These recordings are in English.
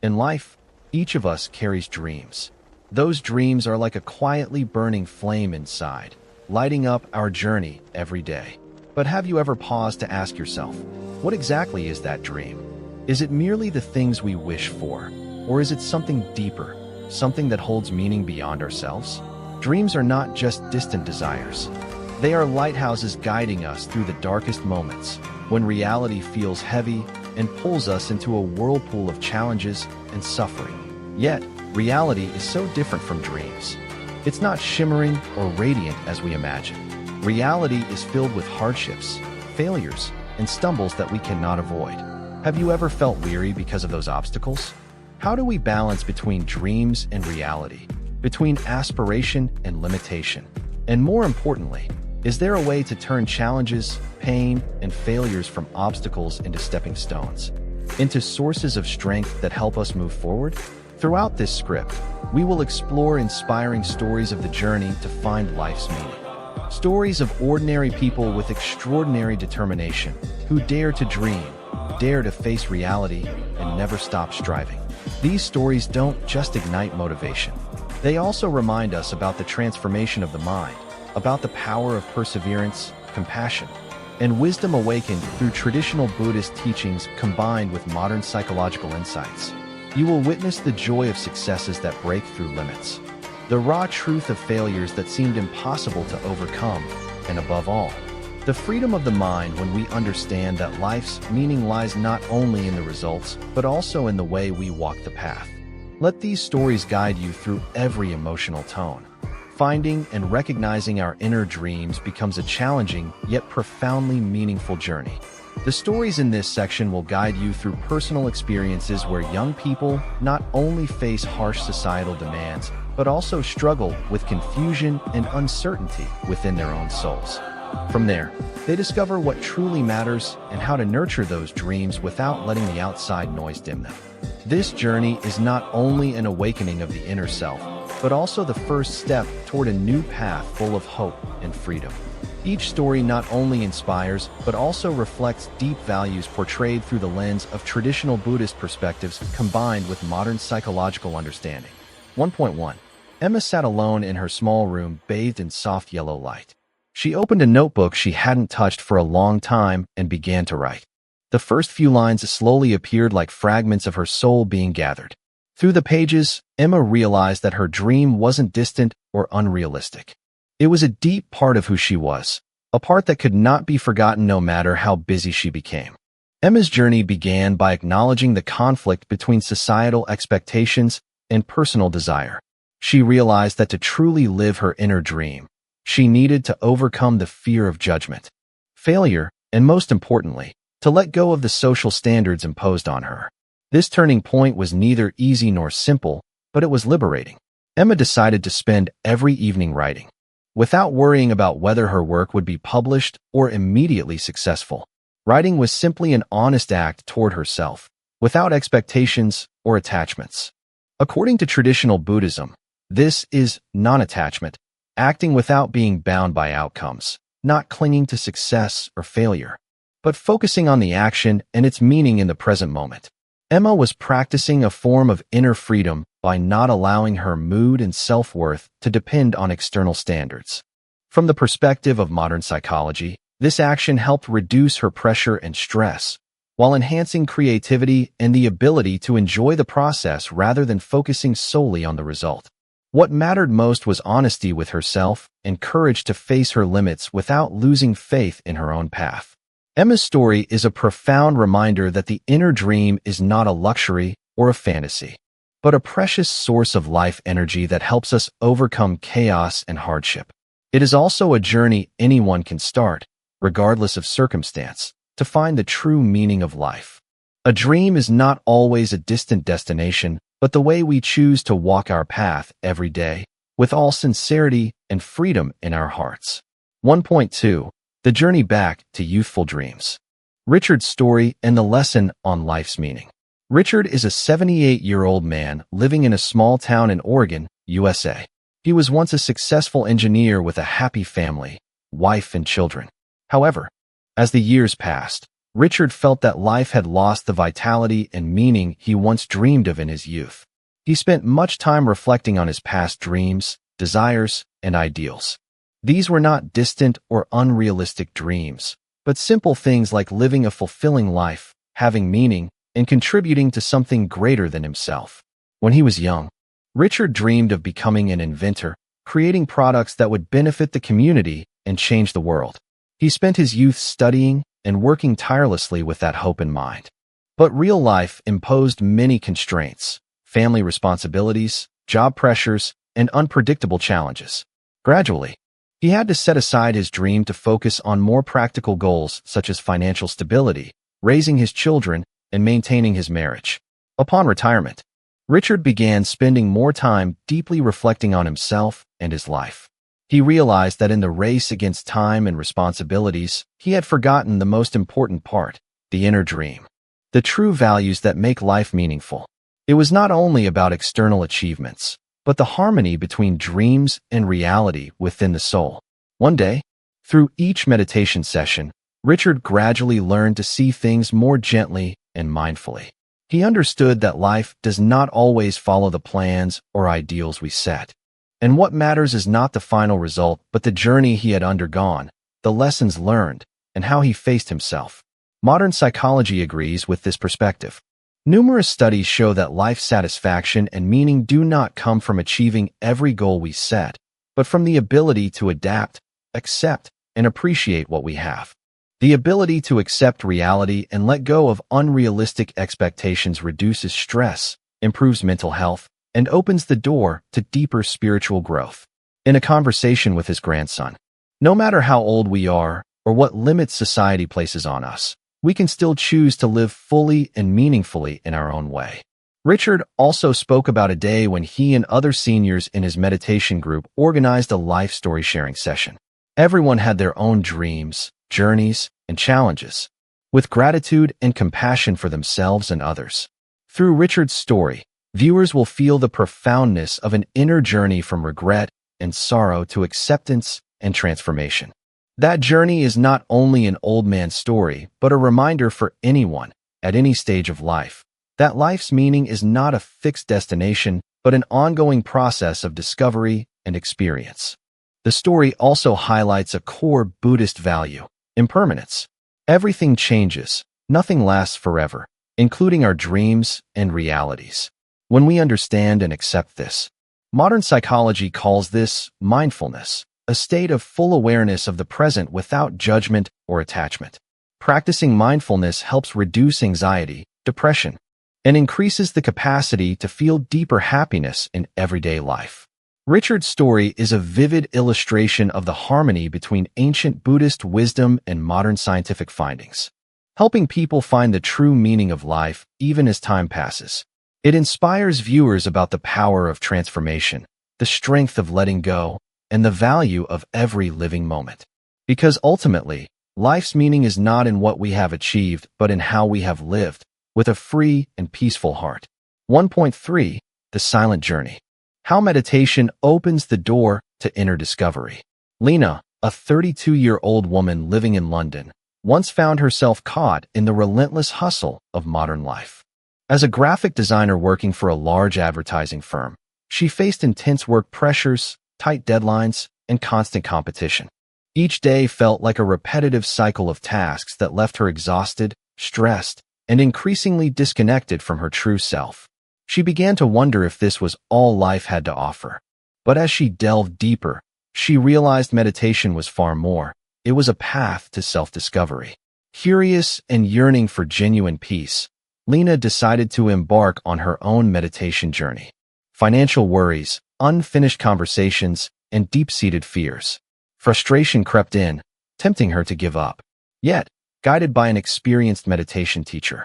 In life, each of us carries dreams. Those dreams are like a quietly burning flame inside, lighting up our journey every day. But have you ever paused to ask yourself, what exactly is that dream? Is it merely the things we wish for, or is it something deeper, something that holds meaning beyond ourselves? Dreams are not just distant desires. They are lighthouses guiding us through the darkest moments, when reality feels heavy and pulls us into a whirlpool of challenges and suffering. Yet, reality is so different from dreams. It's not shimmering or radiant as we imagine. Reality is filled with hardships, failures, and stumbles that we cannot avoid. Have you ever felt weary because of those obstacles? How do we balance between dreams and reality, between aspiration and limitation? And more importantly, is there a way to turn challenges, pain, and failures from obstacles into stepping stones, into sources of strength that help us move forward? Throughout this script, we will explore inspiring stories of the journey to find life's meaning. Stories of ordinary people with extraordinary determination, who dare to dream, dare to face reality, and never stop striving. These stories don't just ignite motivation. They also remind us about the transformation of the mind, about the power of perseverance, compassion, and wisdom awakened through traditional Buddhist teachings combined with modern psychological insights. You will witness the joy of successes that break through limits, the raw truth of failures that seemed impossible to overcome, and above all, the freedom of the mind when we understand that life's meaning lies not only in the results, but also in the way we walk the path. Let these stories guide you through every emotional tone. Finding and recognizing our inner dreams becomes a challenging yet profoundly meaningful journey. The stories in this section will guide you through personal experiences where young people not only face harsh societal demands, but also struggle with confusion and uncertainty within their own souls. From there, they discover what truly matters and how to nurture those dreams without letting the outside noise dim them. This journey is not only an awakening of the inner self, but also the first step toward a new path full of hope and freedom. Each story not only inspires, but also reflects deep values portrayed through the lens of traditional Buddhist perspectives combined with modern psychological understanding. 1.1. Emma sat alone in her small room bathed in soft yellow light. She opened a notebook she hadn't touched for a long time and began to write. The first few lines slowly appeared like fragments of her soul being gathered. Through the pages, Emma realized that her dream wasn't distant or unrealistic. It was a deep part of who she was, a part that could not be forgotten no matter how busy she became. Emma's journey began by acknowledging the conflict between societal expectations and personal desire. She realized that to truly live her inner dream, she needed to overcome the fear of judgment, failure, and most importantly, to let go of the social standards imposed on her. This turning point was neither easy nor simple, but it was liberating. Emma decided to spend every evening writing, without worrying about whether her work would be published or immediately successful. Writing was simply an honest act toward herself, without expectations or attachments. According to traditional Buddhism, this is non-attachment, acting without being bound by outcomes, not clinging to success or failure, but focusing on the action and its meaning in the present moment. Emma was practicing a form of inner freedom by not allowing her mood and self-worth to depend on external standards. From the perspective of modern psychology, this action helped reduce her pressure and stress, while enhancing creativity and the ability to enjoy the process rather than focusing solely on the result. What mattered most was honesty with herself and courage to face her limits without losing faith in her own path. Emma's story is a profound reminder that the inner dream is not a luxury or a fantasy, but a precious source of life energy that helps us overcome chaos and hardship. It is also a journey anyone can start, regardless of circumstance, to find the true meaning of life. A dream is not always a distant destination, but the way we choose to walk our path every day, with all sincerity and freedom in our hearts. 1.2. The journey back to youthful dreams. Richard's story and the lesson on life's meaning. Richard is a 78-year-old man living in a small town in Oregon, USA. He was once a successful engineer with a happy family, wife and children. However, as the years passed, Richard felt that life had lost the vitality and meaning he once dreamed of in his youth. He spent much time reflecting on his past dreams, desires, and ideals. These were not distant or unrealistic dreams, but simple things like living a fulfilling life, having meaning, and contributing to something greater than himself. When he was young, Richard dreamed of becoming an inventor, creating products that would benefit the community and change the world. He spent his youth studying and working tirelessly with that hope in mind. But real life imposed many constraints: family responsibilities, job pressures, and unpredictable challenges. Gradually, he had to set aside his dream to focus on more practical goals such as financial stability, raising his children, and maintaining his marriage. Upon retirement, Richard began spending more time deeply reflecting on himself and his life. He realized that in the race against time and responsibilities, he had forgotten the most important part: the inner dream, the true values that make life meaningful. It was not only about external achievements, but the harmony between dreams and reality within the soul. One day, through each meditation session, Richard gradually learned to see things more gently and mindfully. He understood that life does not always follow the plans or ideals we set. And what matters is not the final result, but the journey he had undergone, the lessons learned, and how he faced himself. Modern psychology agrees with this perspective. Numerous studies show that life satisfaction and meaning do not come from achieving every goal we set, but from the ability to adapt, accept, and appreciate what we have. The ability to accept reality and let go of unrealistic expectations reduces stress, improves mental health, and opens the door to deeper spiritual growth. In a conversation with his grandson, no matter how old we are or what limits society places on us, we can still choose to live fully and meaningfully in our own way. Richard also spoke about a day when he and other seniors in his meditation group organized a life story sharing session. Everyone had their own dreams, journeys, and challenges, with gratitude and compassion for themselves and others. Through Richard's story, viewers will feel the profoundness of an inner journey from regret and sorrow to acceptance and transformation. That journey is not only an old man's story, but a reminder for anyone, at any stage of life, that life's meaning is not a fixed destination, but an ongoing process of discovery and experience. The story also highlights a core Buddhist value: impermanence. Everything changes, nothing lasts forever, including our dreams and realities. When we understand and accept this, modern psychology calls this mindfulness, a state of full awareness of the present without judgment or attachment. Practicing mindfulness helps reduce anxiety, depression, and increases the capacity to feel deeper happiness in everyday life. Richard's story is a vivid illustration of the harmony between ancient Buddhist wisdom and modern scientific findings, helping people find the true meaning of life even as time passes. It inspires viewers about the power of transformation, the strength of letting go, and the value of every living moment. Because ultimately, life's meaning is not in what we have achieved, but in how we have lived, with a free and peaceful heart. 1.3. The Silent Journey. How meditation opens the door to inner discovery. Lena, a 32-year-old woman living in London, once found herself caught in the relentless hustle of modern life. As a graphic designer working for a large advertising firm, she faced intense work pressures, tight deadlines, and constant competition. Each day felt like a repetitive cycle of tasks that left her exhausted, stressed, and increasingly disconnected from her true self. She began to wonder if this was all life had to offer. But as she delved deeper, she realized meditation was far more. It was a path to self-discovery. Curious and yearning for genuine peace, Lena decided to embark on her own meditation journey. Financial worries, unfinished conversations, and deep-seated fears. Frustration crept in, tempting her to give up. Yet, guided by an experienced meditation teacher,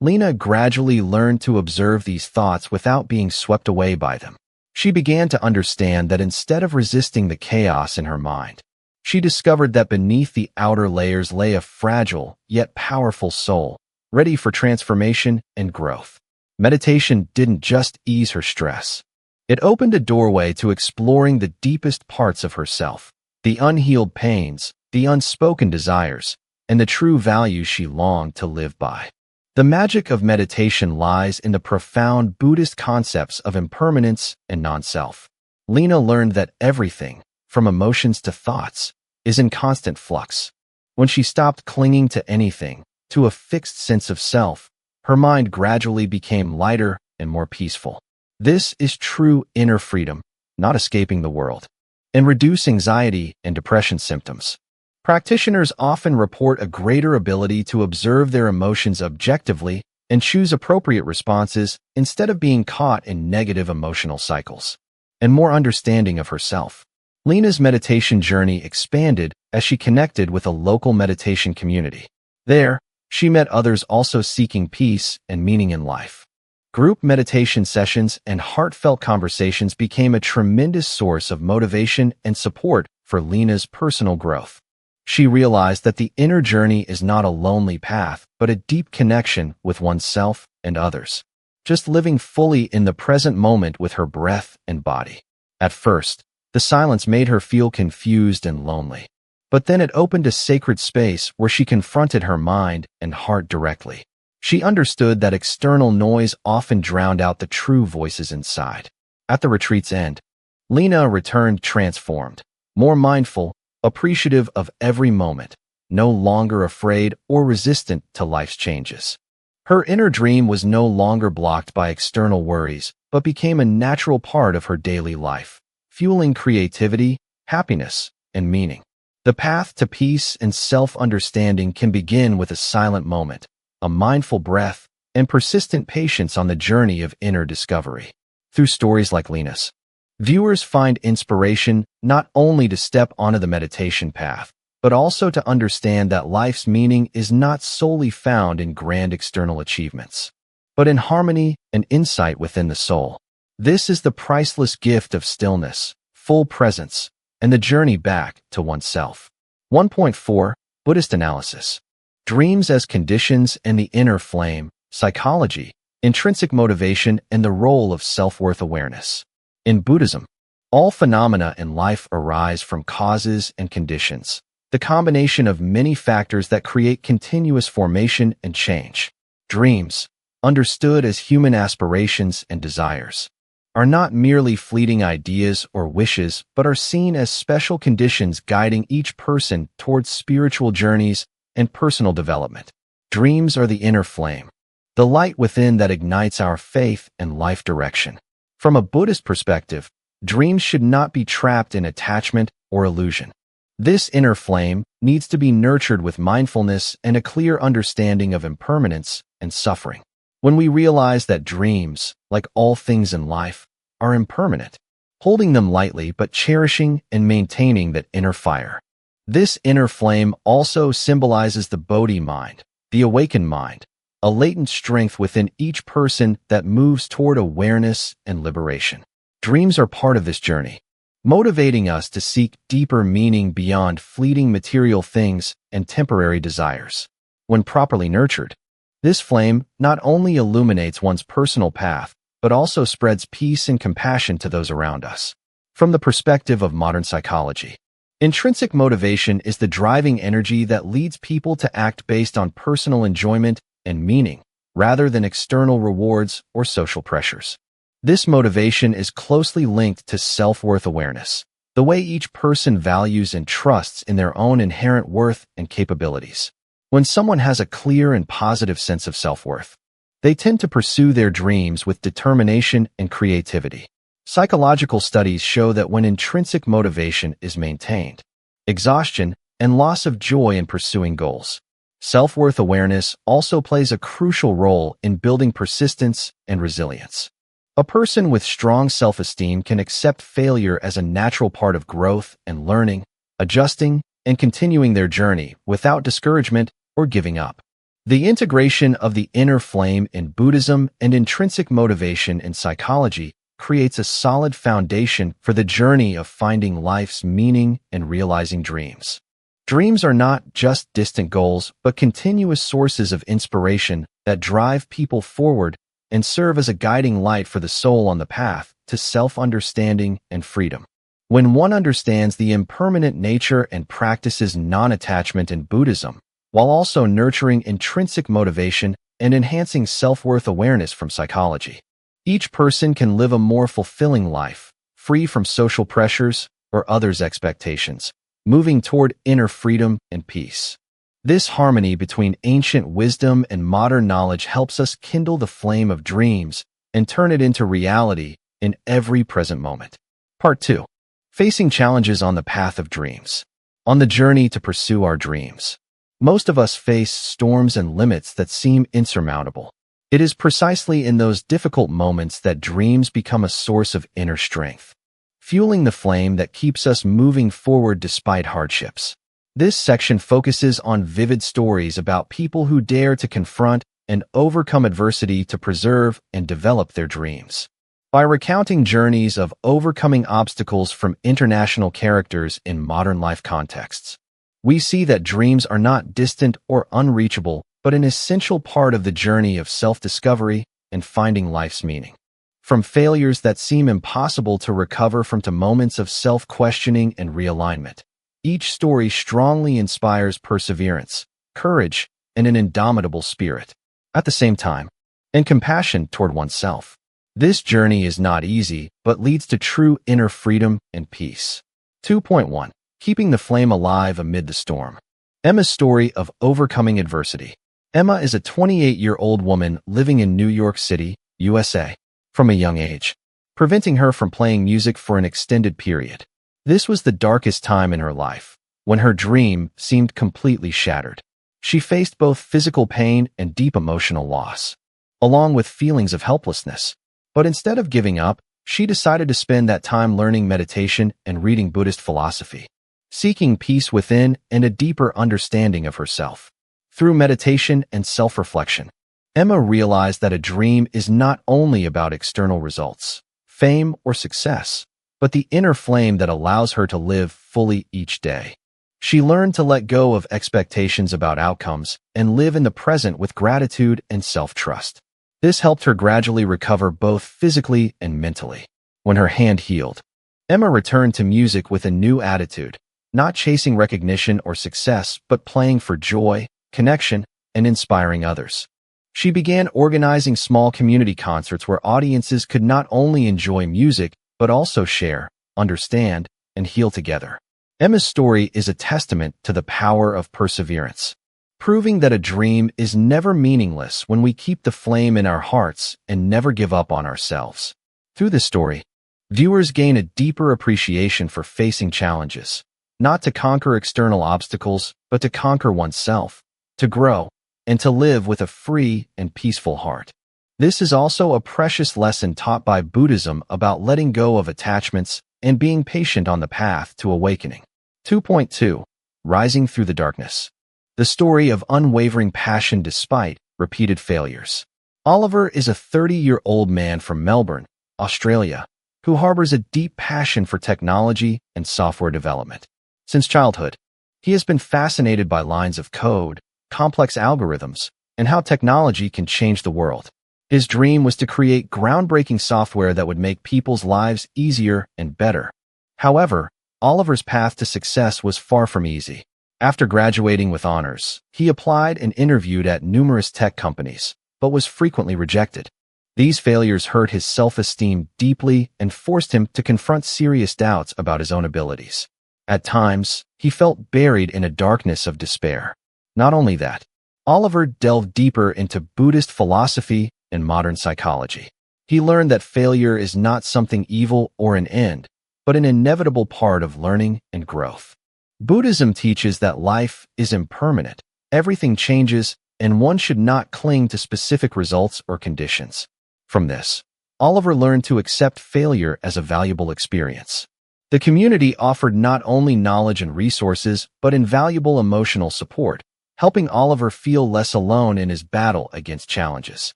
Lena gradually learned to observe these thoughts without being swept away by them. She began to understand that instead of resisting the chaos in her mind, she discovered that beneath the outer layers lay a fragile yet powerful soul, ready for transformation and growth. Meditation didn't just ease her stress. It opened a doorway to exploring the deepest parts of herself, the unhealed pains, the unspoken desires, and the true values she longed to live by. The magic of meditation lies in the profound Buddhist concepts of impermanence and non-self. Lena learned that everything, from emotions to thoughts, is in constant flux. When she stopped clinging to anything, to a fixed sense of self, her mind gradually became lighter and more peaceful. This is true inner freedom, not escaping the world, and reduce anxiety and depression symptoms. Practitioners often report a greater ability to observe their emotions objectively and choose appropriate responses instead of being caught in negative emotional cycles, and more understanding of herself. Lena's meditation journey expanded as she connected with a local meditation community. There, she met others also seeking peace and meaning in life. Group meditation sessions and heartfelt conversations became a tremendous source of motivation and support for Lena's personal growth. She realized that the inner journey is not a lonely path, but a deep connection with oneself and others. Just living fully in the present moment with her breath and body. At first, the silence made her feel confused and lonely. But then it opened a sacred space where she confronted her mind and heart directly. She understood that external noise often drowned out the true voices inside. At the retreat's end, Lena returned transformed, more mindful, appreciative of every moment, no longer afraid or resistant to life's changes. Her inner dream was no longer blocked by external worries, but became a natural part of her daily life, fueling creativity, happiness, and meaning. The path to peace and self-understanding can begin with a silent moment, a mindful breath, and persistent patience on the journey of inner discovery. Through stories like Lena's, viewers find inspiration not only to step onto the meditation path, but also to understand that life's meaning is not solely found in grand external achievements, but in harmony and insight within the soul. This is the priceless gift of stillness, full presence, and the journey back to oneself. 1.4 Buddhist Analysis. Dreams as Conditions and the Inner Flame, Psychology, Intrinsic Motivation, and the Role of Self-Worth Awareness. In Buddhism, all phenomena in life arise from causes and conditions, the combination of many factors that create continuous formation and change. Dreams, understood as human aspirations and desires, are not merely fleeting ideas or wishes, but are seen as special conditions guiding each person towards spiritual journeys and personal development. Dreams are the inner flame, the light within that ignites our faith and life direction. From a Buddhist perspective, dreams should not be trapped in attachment or illusion. This inner flame needs to be nurtured with mindfulness and a clear understanding of impermanence and suffering. When we realize that dreams, like all things in life, are impermanent, holding them lightly but cherishing and maintaining that inner fire. This inner flame also symbolizes the Bodhi mind, the awakened mind, a latent strength within each person that moves toward awareness and liberation. Dreams are part of this journey, motivating us to seek deeper meaning beyond fleeting material things and temporary desires. When properly nurtured, this flame not only illuminates one's personal path, but also spreads peace and compassion to those around us. From the perspective of modern psychology, intrinsic motivation is the driving energy that leads people to act based on personal enjoyment and meaning, rather than external rewards or social pressures. This motivation is closely linked to self-worth awareness, the way each person values and trusts in their own inherent worth and capabilities. When someone has a clear and positive sense of self-worth, they tend to pursue their dreams with determination and creativity. Psychological studies show that when intrinsic motivation is maintained, exhaustion and loss of joy in pursuing goals. Self-worth awareness also plays a crucial role in building persistence and resilience. A person with strong self-esteem can accept failure as a natural part of growth and learning, adjusting and continuing their journey without discouragement or giving up. The integration of the inner flame in Buddhism and intrinsic motivation in psychology creates a solid foundation for the journey of finding life's meaning and realizing dreams. Dreams are not just distant goals, but continuous sources of inspiration that drive people forward and serve as a guiding light for the soul on the path to self-understanding and freedom. When one understands the impermanent nature and practices non-attachment in Buddhism, while also nurturing intrinsic motivation and enhancing self-worth awareness from psychology. Each person can live a more fulfilling life, free from social pressures or others' expectations, moving toward inner freedom and peace. This harmony between ancient wisdom and modern knowledge helps us kindle the flame of dreams and turn it into reality in every present moment. Part 2. Facing challenges on the path of dreams. On the journey to pursue our dreams, most of us face storms and limits that seem insurmountable. It is precisely in those difficult moments that dreams become a source of inner strength, fueling the flame that keeps us moving forward despite hardships. This section focuses on vivid stories about people who dare to confront and overcome adversity to preserve and develop their dreams. By recounting journeys of overcoming obstacles from international characters in modern life contexts, we see that dreams are not distant or unreachable, but an essential part of the journey of self-discovery and finding life's meaning. From failures that seem impossible to recover from to moments of self-questioning and realignment, each story strongly inspires perseverance, courage, and an indomitable spirit. At the same time, and compassion toward oneself. This journey is not easy, but leads to true inner freedom and peace. 2.1. Keeping the flame alive amid the storm. Emma's story of overcoming adversity. Emma is a 28-year-old woman living in New York City, USA, from a young age, preventing her from playing music for an extended period. This was the darkest time in her life, when her dream seemed completely shattered. She faced both physical pain and deep emotional loss, along with feelings of helplessness. But instead of giving up, she decided to spend that time learning meditation and reading Buddhist philosophy, seeking peace within and a deeper understanding of herself. Through meditation and self-reflection, Emma realized that a dream is not only about external results, fame, or success, but the inner flame that allows her to live fully each day. She learned to let go of expectations about outcomes and live in the present with gratitude and self-trust. This helped her gradually recover both physically and mentally. When her hand healed, Emma returned to music with a new attitude, not chasing recognition or success, but playing for joy, connection, and inspiring others. She began organizing small community concerts where audiences could not only enjoy music, but also share, understand, and heal together. Emma's story is a testament to the power of perseverance, proving that a dream is never meaningless when we keep the flame in our hearts and never give up on ourselves. Through this story, viewers gain a deeper appreciation for facing challenges, not to conquer external obstacles, but to conquer oneself, to grow, and to live with a free and peaceful heart. This is also a precious lesson taught by Buddhism about letting go of attachments and being patient on the path to awakening. 2.2. Rising through the darkness. The story of unwavering passion despite repeated failures. Oliver is a 30-year-old man from Melbourne, Australia, who harbors a deep passion for technology and software development. Since childhood, he has been fascinated by lines of code, complex algorithms, and how technology can change the world. His dream was to create groundbreaking software that would make people's lives easier and better. However, Oliver's path to success was far from easy. After graduating with honors, he applied and interviewed at numerous tech companies, but was frequently rejected. These failures hurt his self-esteem deeply and forced him to confront serious doubts about his own abilities. At times, he felt buried in a darkness of despair. Not only that, Oliver delved deeper into Buddhist philosophy and modern psychology. He learned that failure is not something evil or an end, but an inevitable part of learning and growth. Buddhism teaches that life is impermanent, everything changes, and one should not cling to specific results or conditions. From this, Oliver learned to accept failure as a valuable experience. The community offered not only knowledge and resources, but invaluable emotional support, helping Oliver feel less alone in his battle against challenges.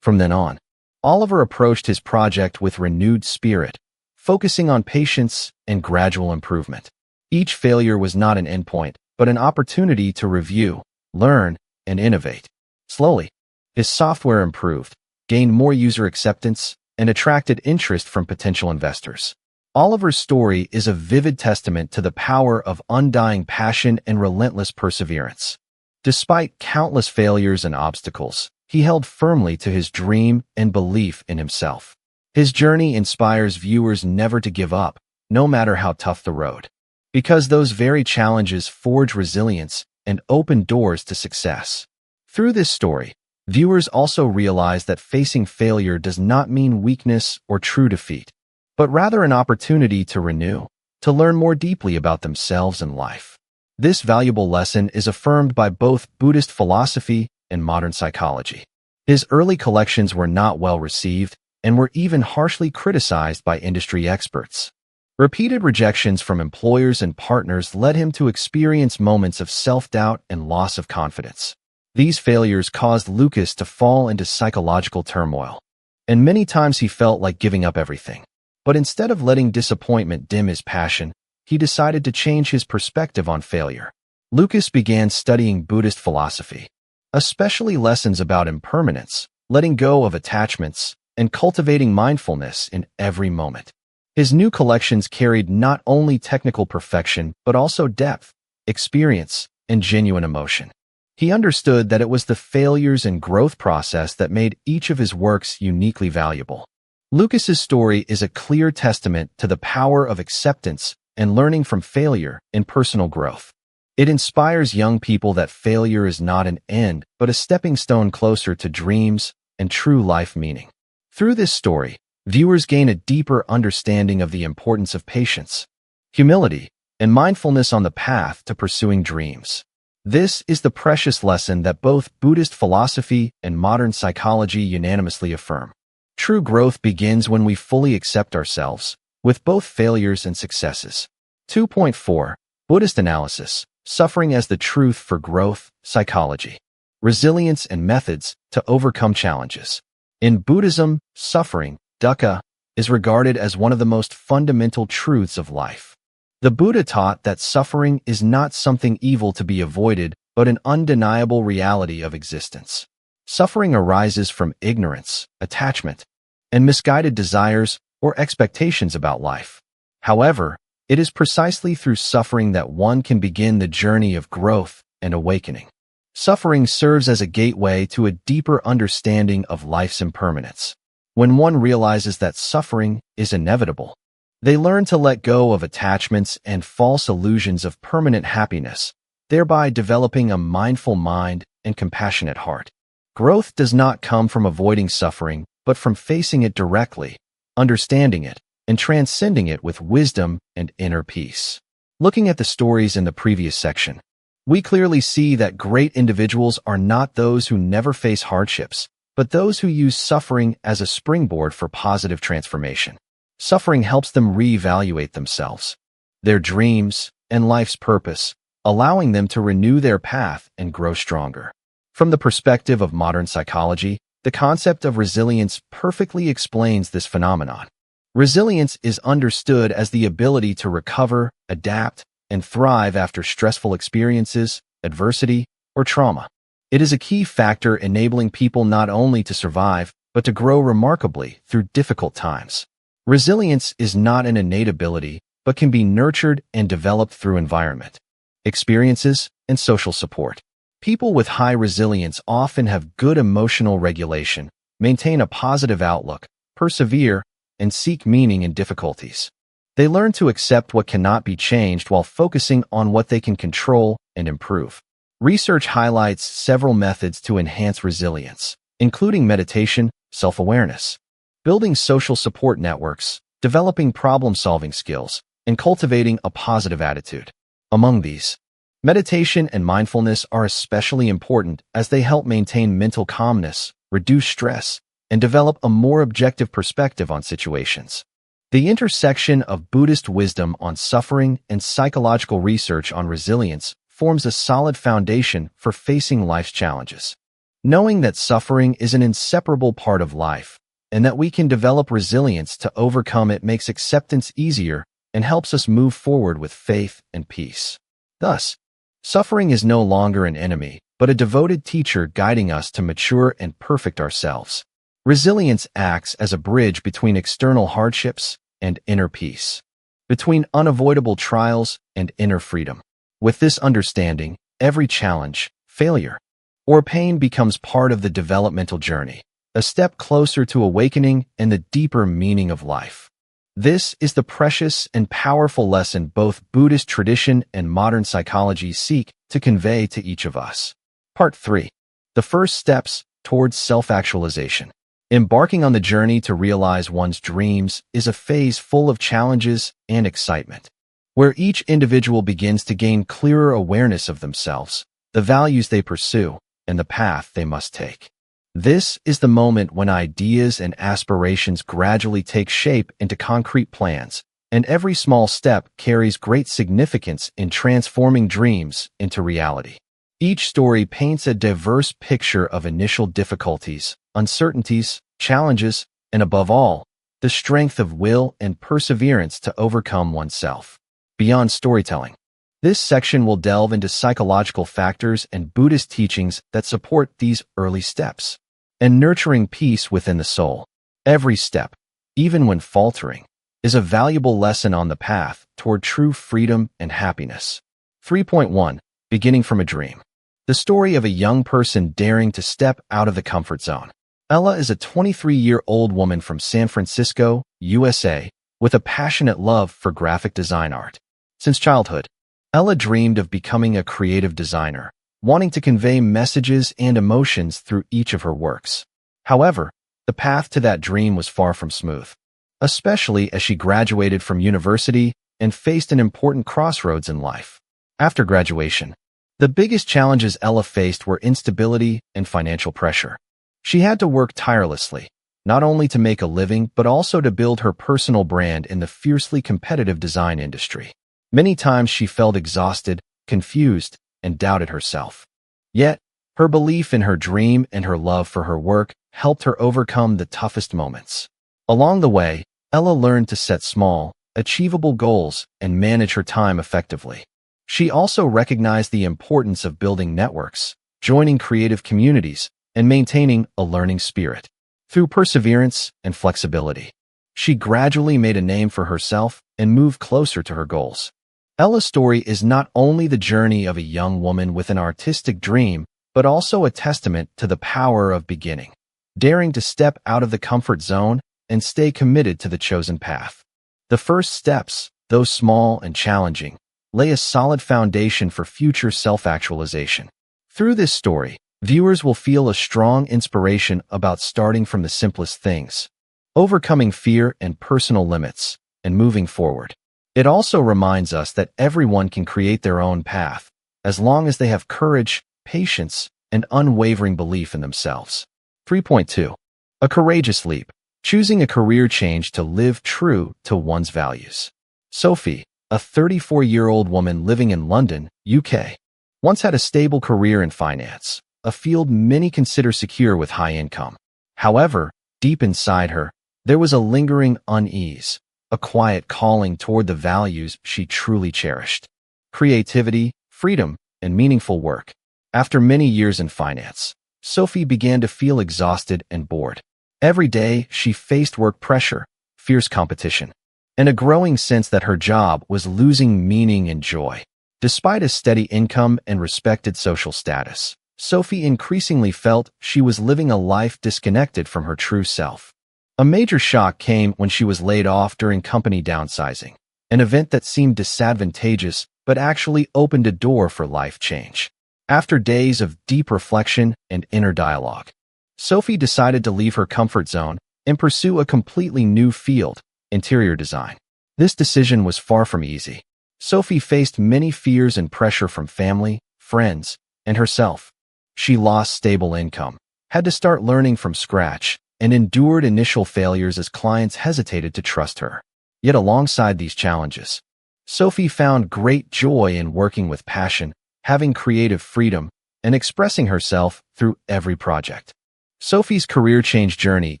From then on, Oliver approached his project with renewed spirit, focusing on patience and gradual improvement. Each failure was not an endpoint, but an opportunity to review, learn, and innovate. Slowly, his software improved, gained more user acceptance, and attracted interest from potential investors. Oliver's story is a vivid testament to the power of undying passion and relentless perseverance. Despite countless failures and obstacles, he held firmly to his dream and belief in himself. His journey inspires viewers never to give up, no matter how tough the road. Because those very challenges forge resilience and open doors to success. Through this story, viewers also realize that facing failure does not mean weakness or true defeat, but rather an opportunity to renew, to learn more deeply about themselves and life. This valuable lesson is affirmed by both Buddhist philosophy and modern psychology. His early collections were not well received and were even harshly criticized by industry experts. Repeated rejections from employers and partners led him to experience moments of self-doubt and loss of confidence. These failures caused Lucas to fall into psychological turmoil, and many times he felt like giving up everything. But instead of letting disappointment dim his passion, he decided to change his perspective on failure. Lucas began studying Buddhist philosophy, especially lessons about impermanence, letting go of attachments, and cultivating mindfulness in every moment. His new collections carried not only technical perfection, but also depth, experience, and genuine emotion. He understood that it was the failures and growth process that made each of his works uniquely valuable. Lucas's story is a clear testament to the power of acceptance and learning from failure in personal growth. It inspires young people that failure is not an end, but a stepping stone closer to dreams and true life meaning. Through this story, viewers gain a deeper understanding of the importance of patience, humility, and mindfulness on the path to pursuing dreams. This is the precious lesson that both Buddhist philosophy and modern psychology unanimously affirm. True growth begins when we fully accept ourselves, with both failures and successes. 2.4. Buddhist analysis, suffering as the truth for growth, psychology, resilience, and methods to overcome challenges. In Buddhism, suffering, dukkha, is regarded as one of the most fundamental truths of life. The Buddha taught that suffering is not something evil to be avoided, but an undeniable reality of existence. Suffering arises from ignorance, attachment, and misguided desires or expectations about life. However, it is precisely through suffering that one can begin the journey of growth and awakening. Suffering serves as a gateway to a deeper understanding of life's impermanence. When one realizes that suffering is inevitable, they learn to let go of attachments and false illusions of permanent happiness, thereby developing a mindful mind and compassionate heart. Growth does not come from avoiding suffering, but from facing it directly, understanding it, and transcending it with wisdom and inner peace. Looking at the stories in the previous section, we clearly see that great individuals are not those who never face hardships, but those who use suffering as a springboard for positive transformation. Suffering helps them reevaluate themselves, their dreams, and life's purpose, allowing them to renew their path and grow stronger. From the perspective of modern psychology, the concept of resilience perfectly explains this phenomenon. Resilience is understood as the ability to recover, adapt, and thrive after stressful experiences, adversity, or trauma. It is a key factor enabling people not only to survive, but to grow remarkably through difficult times. Resilience is not an innate ability, but can be nurtured and developed through environment, experiences, and social support. People with high resilience often have good emotional regulation, maintain a positive outlook, persevere, and seek meaning in difficulties. They learn to accept what cannot be changed while focusing on what they can control and improve. Research highlights several methods to enhance resilience, including meditation, self-awareness, building social support networks, developing problem-solving skills, and cultivating a positive attitude. Among these, meditation and mindfulness are especially important as they help maintain mental calmness, reduce stress, and develop a more objective perspective on situations. The intersection of Buddhist wisdom on suffering and psychological research on resilience forms a solid foundation for facing life's challenges. Knowing that suffering is an inseparable part of life, and that we can develop resilience to overcome it makes acceptance easier and helps us move forward with faith and peace. Thus, suffering is no longer an enemy, but a devoted teacher guiding us to mature and perfect ourselves. Resilience acts as a bridge between external hardships and inner peace, between unavoidable trials and inner freedom. With this understanding, every challenge, failure. Or pain becomes part of the developmental journey, a step closer to awakening and the deeper meaning of life. This is the precious and powerful lesson both Buddhist tradition and modern psychology seek to convey to each of us. Part 3. The first steps towards self-actualization. Embarking on the journey to realize one's dreams is a phase full of challenges and excitement, where each individual begins to gain clearer awareness of themselves, the values they pursue, and the path they must take. This is the moment when ideas and aspirations gradually take shape into concrete plans, and every small step carries great significance in transforming dreams into reality. Each story paints a diverse picture of initial difficulties, uncertainties, challenges, and above all, the strength of will and perseverance to overcome oneself. Beyond storytelling, this section will delve into psychological factors and Buddhist teachings that support these early steps, and nurturing peace within the soul. Every step, even when faltering, is a valuable lesson on the path toward true freedom and happiness. 3.1. Beginning from a dream. The story of a young person daring to step out of the comfort zone. Ella is a 23-year-old woman from San Francisco, USA, with a passionate love for graphic design art. Since childhood, Ella dreamed of becoming a creative designer, wanting to convey messages and emotions through each of her works. However, the path to that dream was far from smooth, especially as she graduated from university and faced an important crossroads in life. After graduation, the biggest challenges Ella faced were instability and financial pressure. She had to work tirelessly, not only to make a living but also to build her personal brand in the fiercely competitive design industry. Many times she felt exhausted, confused, and doubted herself. Yet, her belief in her dream and her love for her work helped her overcome the toughest moments. Along the way, Ella learned to set small, achievable goals and manage her time effectively. She also recognized the importance of building networks, joining creative communities, and maintaining a learning spirit. Through perseverance and flexibility, she gradually made a name for herself and moved closer to her goals. Ella's story is not only the journey of a young woman with an artistic dream, but also a testament to the power of beginning, daring to step out of the comfort zone and stay committed to the chosen path. The first steps, though small and challenging, lay a solid foundation for future self-actualization. Through this story, viewers will feel a strong inspiration about starting from the simplest things, overcoming fear and personal limits, and moving forward. It also reminds us that everyone can create their own path, as long as they have courage, patience, and unwavering belief in themselves. 3.2. A courageous leap. Choosing a career change to live true to one's values. Sophie, a 34-year-old woman living in London, UK, once had a stable career in finance, a field many consider secure with high income. However, deep inside her, there was a lingering unease, a quiet calling toward the values she truly cherished: creativity, freedom, and meaningful work. After many years in finance, Sophie began to feel exhausted and bored. Every day, she faced work pressure, fierce competition, and a growing sense that her job was losing meaning and joy. Despite a steady income and respected social status, Sophie increasingly felt she was living a life disconnected from her true self. A major shock came when she was laid off during company downsizing, an event that seemed disadvantageous but actually opened a door for life change. After days of deep reflection and inner dialogue, Sophie decided to leave her comfort zone and pursue a completely new field: interior design. This decision was far from easy. Sophie faced many fears and pressure from family, friends, and herself. She lost stable income, had to start learning from scratch, and endured initial failures as clients hesitated to trust her. Yet alongside these challenges, Sophie found great joy in working with passion, having creative freedom, and expressing herself through every project. Sophie's career change journey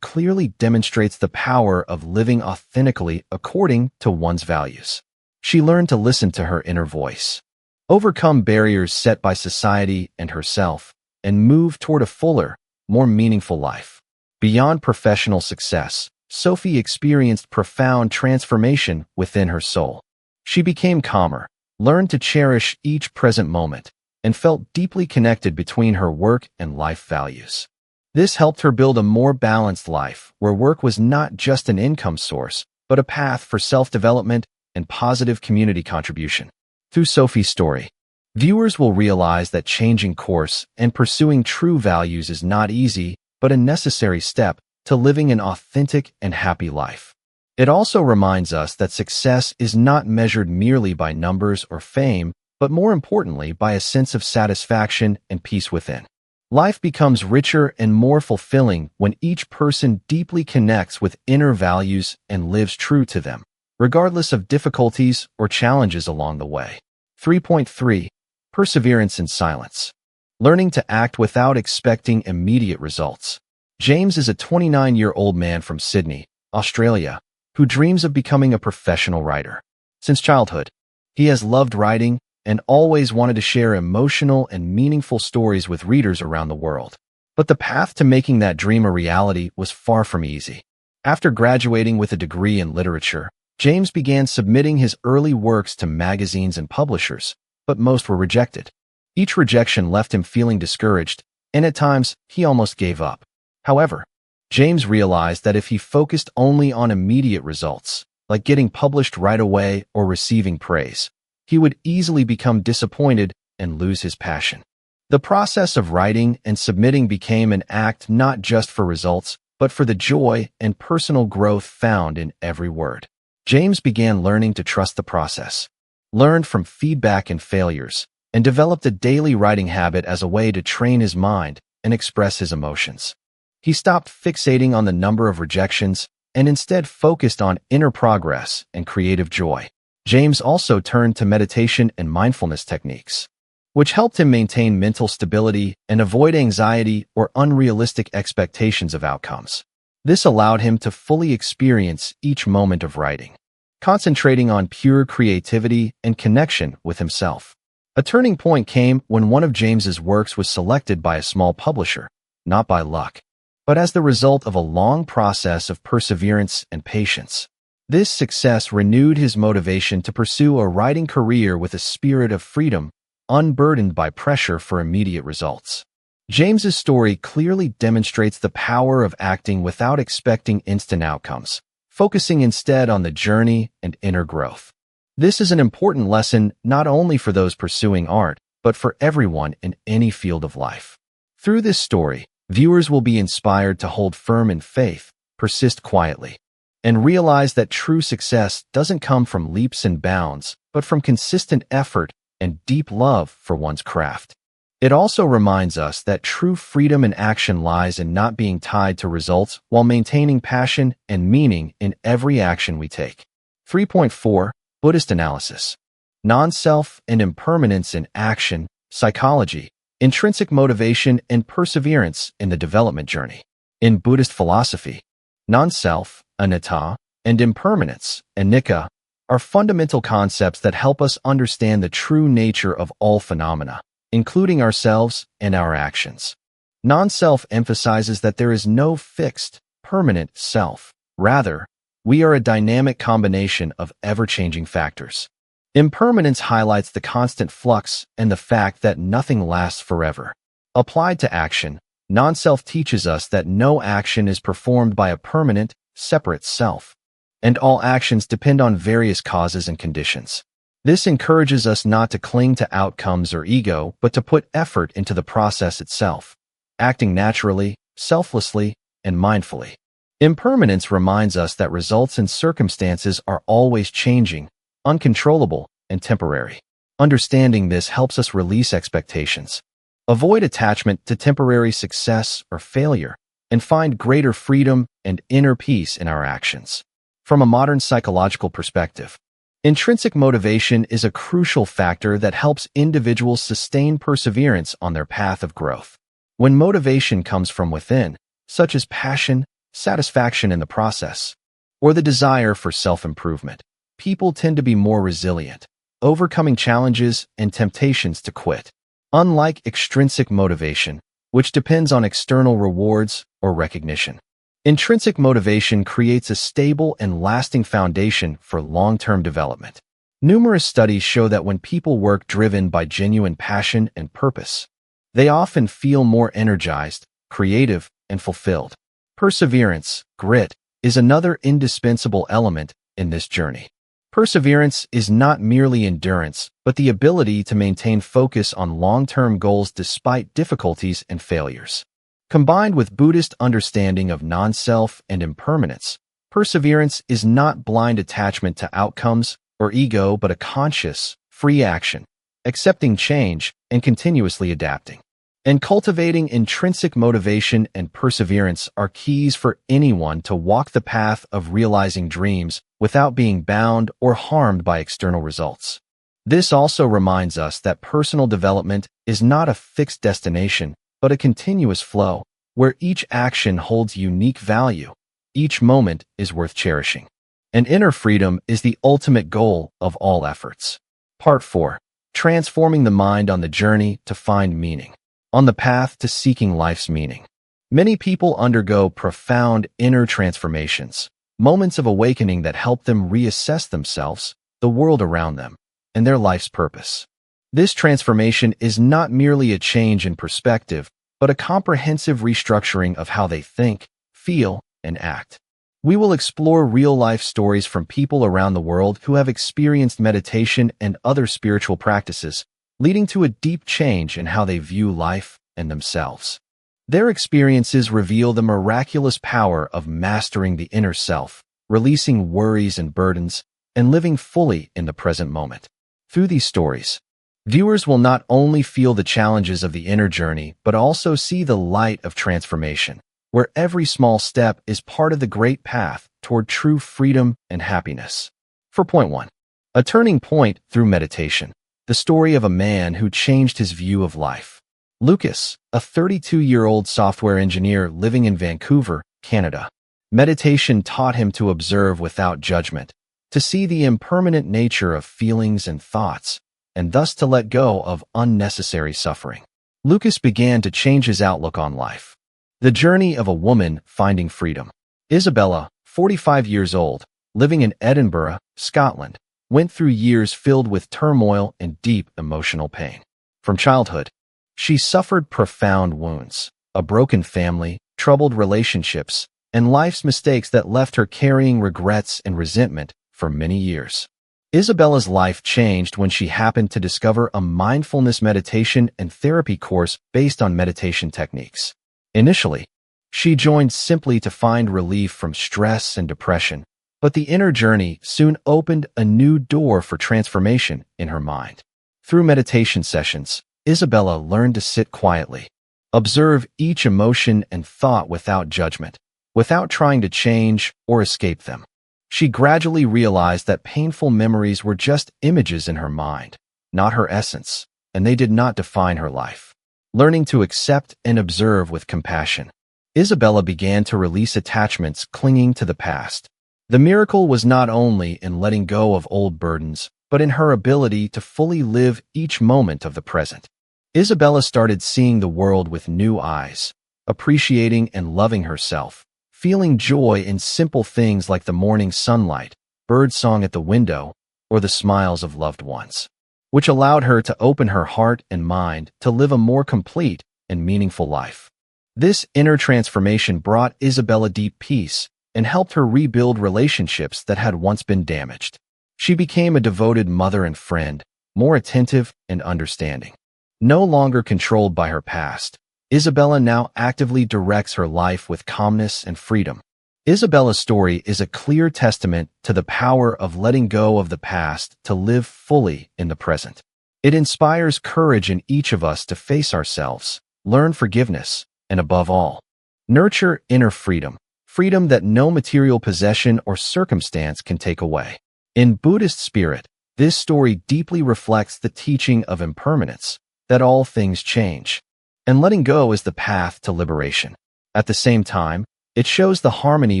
clearly demonstrates the power of living authentically according to one's values. She learned to listen to her inner voice, overcome barriers set by society and herself, and move toward a fuller, more meaningful life. Beyond professional success, Sophie experienced profound transformation within her soul. She became calmer, learned to cherish each present moment, and felt deeply connected between her work and life values. This helped her build a more balanced life, where work was not just an income source, but a path for self-development and positive community contribution. Through Sophie's story, viewers will realize that changing course and pursuing true values is not easy, but a necessary step to living an authentic and happy life. It also reminds us that success is not measured merely by numbers or fame, but more importantly by a sense of satisfaction and peace within. Life becomes richer and more fulfilling when each person deeply connects with inner values and lives true to them, regardless of difficulties or challenges along the way. 3.3. Perseverance in silence. Learning to act without expecting immediate results. James is a 29-year-old man from Sydney, Australia, who dreams of becoming a professional writer. Since childhood, he has loved writing and always wanted to share emotional and meaningful stories with readers around the world. But the path to making that dream a reality was far from easy. After graduating with a degree in literature, James began submitting his early works to magazines and publishers, but most were rejected. Each rejection left him feeling discouraged, and at times, he almost gave up. However, James realized that if he focused only on immediate results, like getting published right away or receiving praise, he would easily become disappointed and lose his passion. The process of writing and submitting became an act not just for results, but for the joy and personal growth found in every word. James began learning to trust the process, learned from feedback and failures, and developed a daily writing habit as a way to train his mind and express his emotions. He stopped fixating on the number of rejections and instead focused on inner progress and creative joy. James also turned to meditation and mindfulness techniques, which helped him maintain mental stability and avoid anxiety or unrealistic expectations of outcomes. This allowed him to fully experience each moment of writing, concentrating on pure creativity and connection with himself. A turning point came when one of James's works was selected by a small publisher, not by luck, but as the result of a long process of perseverance and patience. This success renewed his motivation to pursue a writing career with a spirit of freedom, unburdened by pressure for immediate results. James's story clearly demonstrates the power of acting without expecting instant outcomes, focusing instead on the journey and inner growth. This is an important lesson not only for those pursuing art, but for everyone in any field of life. Through this story, viewers will be inspired to hold firm in faith, persist quietly, and realize that true success doesn't come from leaps and bounds, but from consistent effort and deep love for one's craft. It also reminds us that true freedom in action lies in not being tied to results while maintaining passion and meaning in every action we take. 3.4. Buddhist analysis. Non-self and impermanence in action, psychology, intrinsic motivation and perseverance in the development journey. In Buddhist philosophy, non-self, anatta, and impermanence, anicca, are fundamental concepts that help us understand the true nature of all phenomena, including ourselves and our actions. Non-self emphasizes that there is no fixed, permanent self. Rather, we are a dynamic combination of ever-changing factors. Impermanence highlights the constant flux and the fact that nothing lasts forever. Applied to action, non-self teaches us that no action is performed by a permanent, separate self, and all actions depend on various causes and conditions. This encourages us not to cling to outcomes or ego, but to put effort into the process itself, acting naturally, selflessly, and mindfully. Impermanence reminds us that results and circumstances are always changing, uncontrollable, and temporary. Understanding this helps us release expectations, avoid attachment to temporary success or failure, and find greater freedom and inner peace in our actions. From a modern psychological perspective, intrinsic motivation is a crucial factor that helps individuals sustain perseverance on their path of growth. When motivation comes from within, such as passion, satisfaction in the process, or the desire for self-improvement, people tend to be more resilient, overcoming challenges and temptations to quit. Unlike extrinsic motivation, which depends on external rewards or recognition, intrinsic motivation creates a stable and lasting foundation for long-term development. Numerous studies show that when people work driven by genuine passion and purpose, they often feel more energized, creative, and fulfilled. Perseverance, grit, is another indispensable element in this journey. Perseverance is not merely endurance, but the ability to maintain focus on long-term goals despite difficulties and failures. Combined with Buddhist understanding of non-self and impermanence, perseverance is not blind attachment to outcomes or ego, but a conscious, free action, accepting change and continuously adapting. And cultivating intrinsic motivation and perseverance are keys for anyone to walk the path of realizing dreams without being bound or harmed by external results. This also reminds us that personal development is not a fixed destination, but a continuous flow, where each action holds unique value. Each moment is worth cherishing. And inner freedom is the ultimate goal of all efforts. Part 4. Transforming the mind on the journey to find meaning. On the path to seeking life's meaning, many people undergo profound inner transformations, moments of awakening that help them reassess themselves, the world around them, and their life's purpose. This transformation is not merely a change in perspective, but a comprehensive restructuring of how they think, feel, and act. We will explore real-life stories from people around the world who have experienced meditation and other spiritual practices, leading to a deep change in how they view life and themselves. Their experiences reveal the miraculous power of mastering the inner self, releasing worries and burdens, and living fully in the present moment. Through these stories, viewers will not only feel the challenges of the inner journey, but also see the light of transformation, where every small step is part of the great path toward true freedom and happiness. For point 1, a turning point through meditation. The story of a man who changed his view of life. Lucas, a 32-year-old software engineer living in Vancouver, Canada. Meditation taught him to observe without judgment, to see the impermanent nature of feelings and thoughts, and thus to let go of unnecessary suffering. Lucas began to change his outlook on life. The journey of a woman finding freedom. Isabella, 45 years old, living in Edinburgh, Scotland, went through years filled with turmoil and deep emotional pain. From childhood, she suffered profound wounds, a broken family, troubled relationships, and life's mistakes that left her carrying regrets and resentment for many years. Isabella's life changed when she happened to discover a mindfulness meditation and therapy course based on meditation techniques. Initially, she joined simply to find relief from stress and depression, but the inner journey soon opened a new door for transformation in her mind. Through meditation sessions, Isabella learned to sit quietly, observe each emotion and thought without judgment, without trying to change or escape them. She gradually realized that painful memories were just images in her mind, not her essence, and they did not define her life. Learning to accept and observe with compassion, Isabella began to release attachments clinging to the past. The miracle was not only in letting go of old burdens, but in her ability to fully live each moment of the present. Isabella started seeing the world with new eyes, appreciating and loving herself, feeling joy in simple things like the morning sunlight, birdsong at the window, or the smiles of loved ones, which allowed her to open her heart and mind to live a more complete and meaningful life. This inner transformation brought Isabella deep peace and helped her rebuild relationships that had once been damaged. She became a devoted mother and friend, more attentive and understanding. No longer controlled by her past, Isabella now actively directs her life with calmness and freedom. Isabella's story is a clear testament to the power of letting go of the past to live fully in the present. It inspires courage in each of us to face ourselves, learn forgiveness, and above all, nurture inner freedom, freedom that no material possession or circumstance can take away. In Buddhist spirit, this story deeply reflects the teaching of impermanence, that all things change, and letting go is the path to liberation. At the same time, it shows the harmony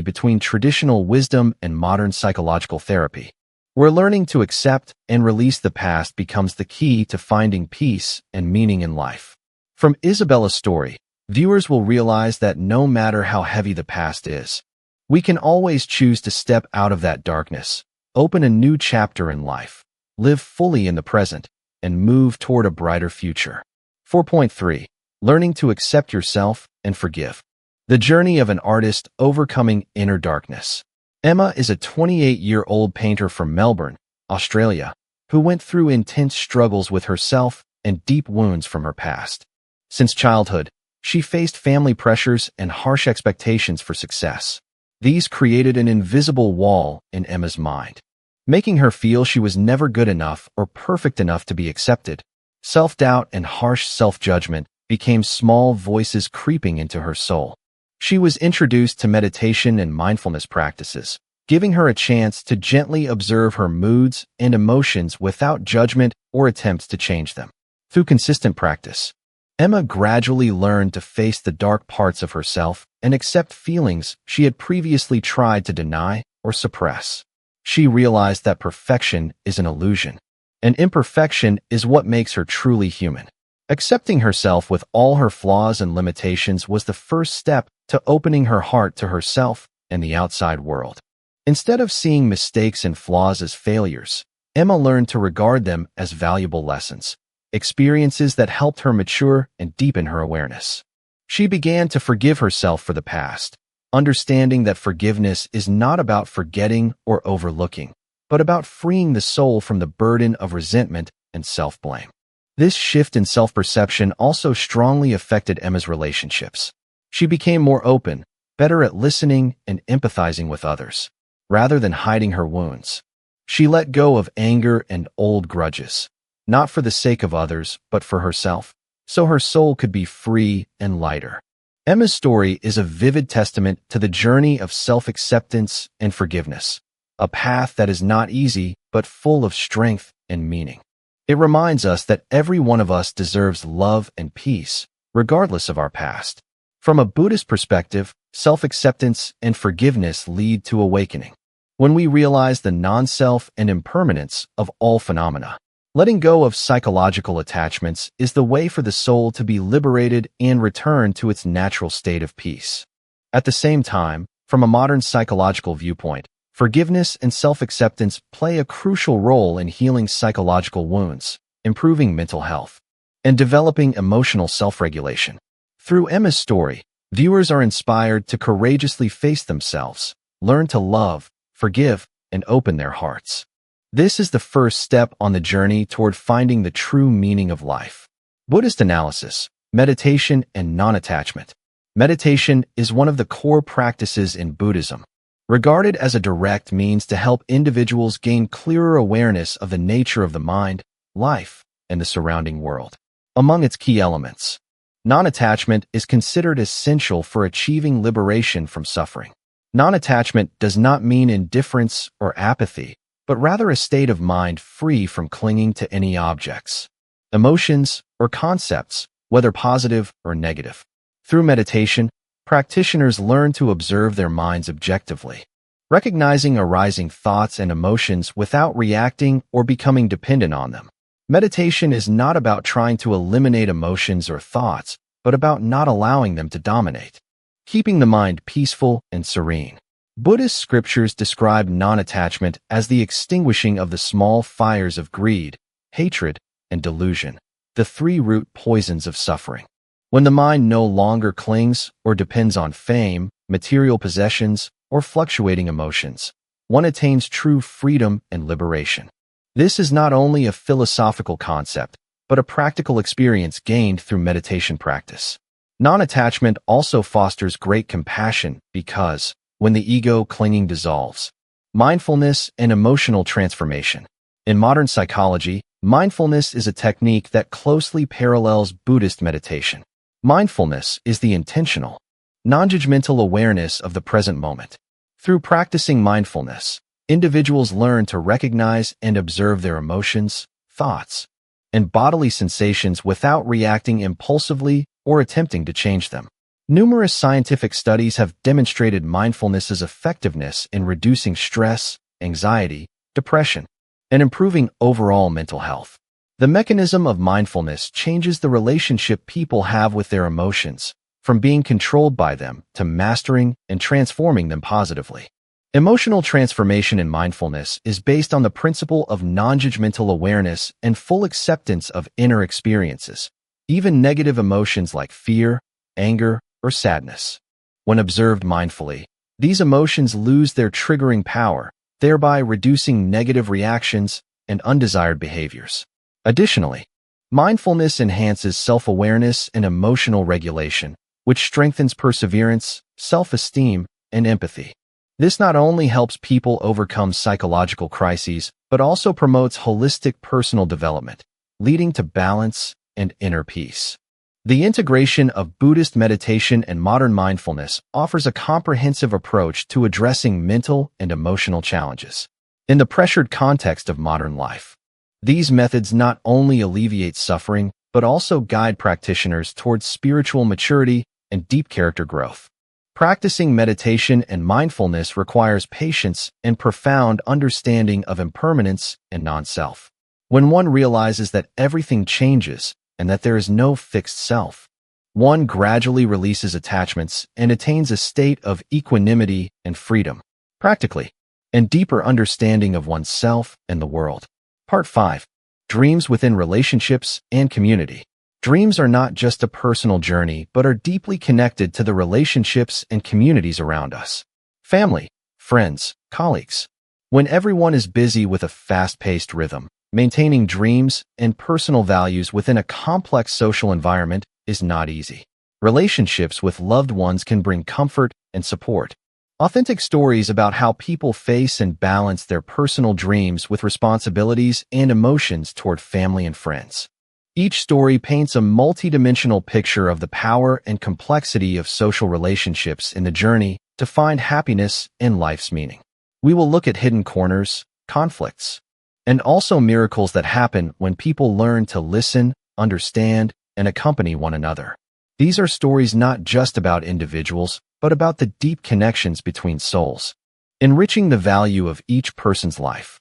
between traditional wisdom and modern psychological therapy, where learning to accept and release the past becomes the key to finding peace and meaning in life. From Isabella's story, viewers will realize that no matter how heavy the past is, we can always choose to step out of that darkness, open a new chapter in life, live fully in the present, and move toward a brighter future. 4.3. Learning to accept yourself and forgive. The journey of an artist overcoming inner darkness. Emma is a 28-year-old painter from Melbourne, Australia, who went through intense struggles with herself and deep wounds from her past. Since childhood, she faced family pressures and harsh expectations for success. These created an invisible wall in Emma's mind, making her feel she was never good enough or perfect enough to be accepted. Self-doubt and harsh self-judgment became small voices creeping into her soul. She was introduced to meditation and mindfulness practices, giving her a chance to gently observe her moods and emotions without judgment or attempts to change them. Through consistent practice, Emma gradually learned to face the dark parts of herself and accept feelings she had previously tried to deny or suppress. She realized that perfection is an illusion, and imperfection is what makes her truly human. Accepting herself with all her flaws and limitations was the first step to opening her heart to herself and the outside world. Instead of seeing mistakes and flaws as failures, Emma learned to regard them as valuable lessons, experiences that helped her mature and deepen her awareness. She began to forgive herself for the past, understanding that forgiveness is not about forgetting or overlooking, but about freeing the soul from the burden of resentment and self-blame. This shift in self-perception also strongly affected Emma's relationships. She became more open, better at listening and empathizing with others, rather than hiding her wounds. She let go of anger and old grudges, not for the sake of others, but for herself, so her soul could be free and lighter. Emma's story is a vivid testament to the journey of self-acceptance and forgiveness, a path that is not easy, but full of strength and meaning. It reminds us that every one of us deserves love and peace, regardless of our past. From a Buddhist perspective, self-acceptance and forgiveness lead to awakening. When we realize the non-self and impermanence of all phenomena, letting go of psychological attachments is the way for the soul to be liberated and return to its natural state of peace. At the same time, from a modern psychological viewpoint, forgiveness and self-acceptance play a crucial role in healing psychological wounds, improving mental health, and developing emotional self-regulation. Through Emma's story, viewers are inspired to courageously face themselves, learn to love, forgive, and open their hearts. This is the first step on the journey toward finding the true meaning of life. Buddhist analysis, meditation, and non-attachment. Meditation is one of the core practices in Buddhism, regarded as a direct means to help individuals gain clearer awareness of the nature of the mind, life, and the surrounding world. Among its key elements, non-attachment is considered essential for achieving liberation from suffering. Non-attachment does not mean indifference or apathy, but rather a state of mind free from clinging to any objects, emotions, or concepts, whether positive or negative. Through meditation, practitioners learn to observe their minds objectively, recognizing arising thoughts and emotions without reacting or becoming dependent on them. Meditation is not about trying to eliminate emotions or thoughts, but about not allowing them to dominate, keeping the mind peaceful and serene. Buddhist scriptures describe non-attachment as the extinguishing of the small fires of greed, hatred, and delusion, the three root poisons of suffering. When the mind no longer clings or depends on fame, material possessions, or fluctuating emotions, one attains true freedom and liberation. This is not only a philosophical concept, but a practical experience gained through meditation practice. Non-attachment also fosters great compassion because, when the ego clinging dissolves, mindfulness and emotional transformation. In modern psychology, mindfulness is a technique that closely parallels Buddhist meditation. Mindfulness is the intentional, non-judgmental awareness of the present moment. Through practicing mindfulness, individuals learn to recognize and observe their emotions, thoughts, and bodily sensations without reacting impulsively or attempting to change them. Numerous scientific studies have demonstrated mindfulness's effectiveness in reducing stress, anxiety, depression, and improving overall mental health. The mechanism of mindfulness changes the relationship people have with their emotions, from being controlled by them to mastering and transforming them positively. Emotional transformation in mindfulness is based on the principle of non-judgmental awareness and full acceptance of inner experiences, even negative emotions like fear, anger, or sadness. When observed mindfully, these emotions lose their triggering power, thereby reducing negative reactions and undesired behaviors. Additionally, mindfulness enhances self-awareness and emotional regulation, which strengthens perseverance, self-esteem, and empathy. This not only helps people overcome psychological crises, but also promotes holistic personal development, leading to balance and inner peace. The integration of Buddhist meditation and modern mindfulness offers a comprehensive approach to addressing mental and emotional challenges. In the pressured context of modern life, these methods not only alleviate suffering, but also guide practitioners towards spiritual maturity and deep character growth. Practicing meditation and mindfulness requires patience and profound understanding of impermanence and non-self. When one realizes that everything changes and that there is no fixed self, one gradually releases attachments and attains a state of equanimity and freedom, practically, and deeper understanding of oneself and the world. Part 5. Dreams within relationships and community. Dreams are not just a personal journey, but are deeply connected to the relationships and communities around us. Family, friends, colleagues. When everyone is busy with a fast-paced rhythm, maintaining dreams and personal values within a complex social environment is not easy. Relationships with loved ones can bring comfort and support. Authentic stories about how people face and balance their personal dreams with responsibilities and emotions toward family and friends. Each story paints a multidimensional picture of the power and complexity of social relationships in the journey to find happiness and life's meaning. We will look at hidden corners, conflicts, and also miracles that happen when people learn to listen, understand, and accompany one another. These are stories not just about individuals, but about the deep connections between souls, enriching the value of each person's life.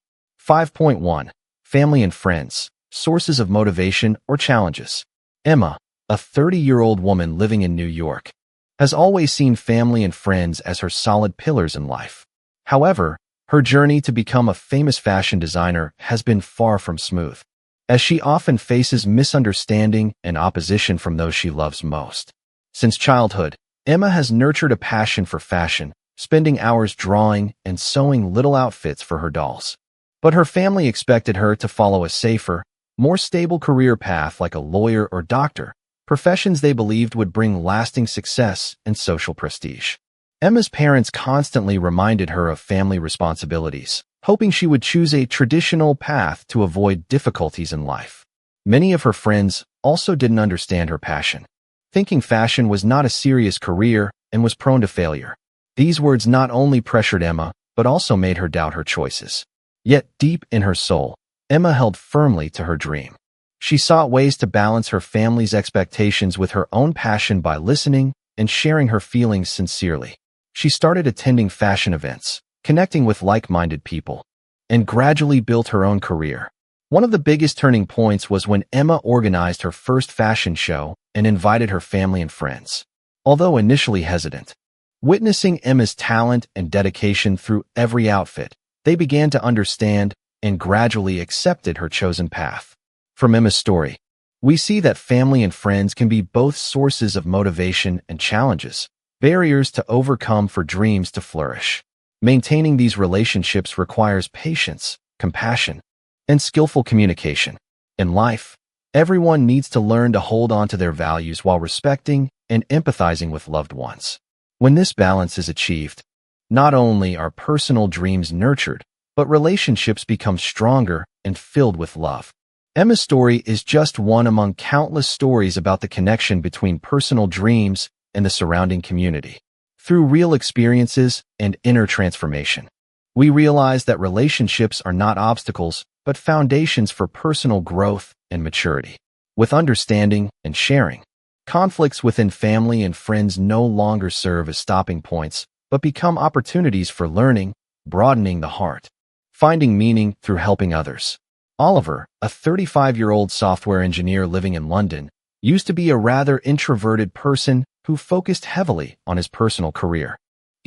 5.1. Family and friends. Sources of motivation or challenges. Emma, a 30-year-old woman living in New York, has always seen family and friends as her solid pillars in life. However, her journey to become a famous fashion designer has been far from smooth, as she often faces misunderstanding and opposition from those she loves most. Since childhood, Emma has nurtured a passion for fashion, spending hours drawing and sewing little outfits for her dolls. But her family expected her to follow a safer, more stable career path like a lawyer or doctor, professions they believed would bring lasting success and social prestige. Emma's parents constantly reminded her of family responsibilities, hoping she would choose a traditional path to avoid difficulties in life. Many of her friends also didn't understand her passion, thinking fashion was not a serious career and was prone to failure. These words not only pressured Emma, but also made her doubt her choices. Yet deep in her soul, Emma held firmly to her dream. She sought ways to balance her family's expectations with her own passion by listening and sharing her feelings sincerely. She started attending fashion events, connecting with like-minded people, and gradually built her own career. One of the biggest turning points was when Emma organized her first fashion show and invited her family and friends. Although initially hesitant, witnessing Emma's talent and dedication through every outfit, they began to understand and gradually accepted her chosen path. From Emma's story, we see that family and friends can be both sources of motivation and challenges, barriers to overcome for dreams to flourish. Maintaining these relationships requires patience, compassion, and skillful communication. In life, everyone needs to learn to hold on to their values while respecting and empathizing with loved ones. When this balance is achieved, not only are personal dreams nurtured, but relationships become stronger and filled with love. Emma's story is just one among countless stories about the connection between personal dreams and the surrounding community. Through real experiences and inner transformation, we realize that relationships are not obstacles, but foundations for personal growth and maturity. With understanding and sharing, conflicts within family and friends no longer serve as stopping points, but become opportunities for learning, broadening the heart, finding meaning through helping others. Oliver, a 35-year-old software engineer living in London, used to be a rather introverted person who focused heavily on his personal career.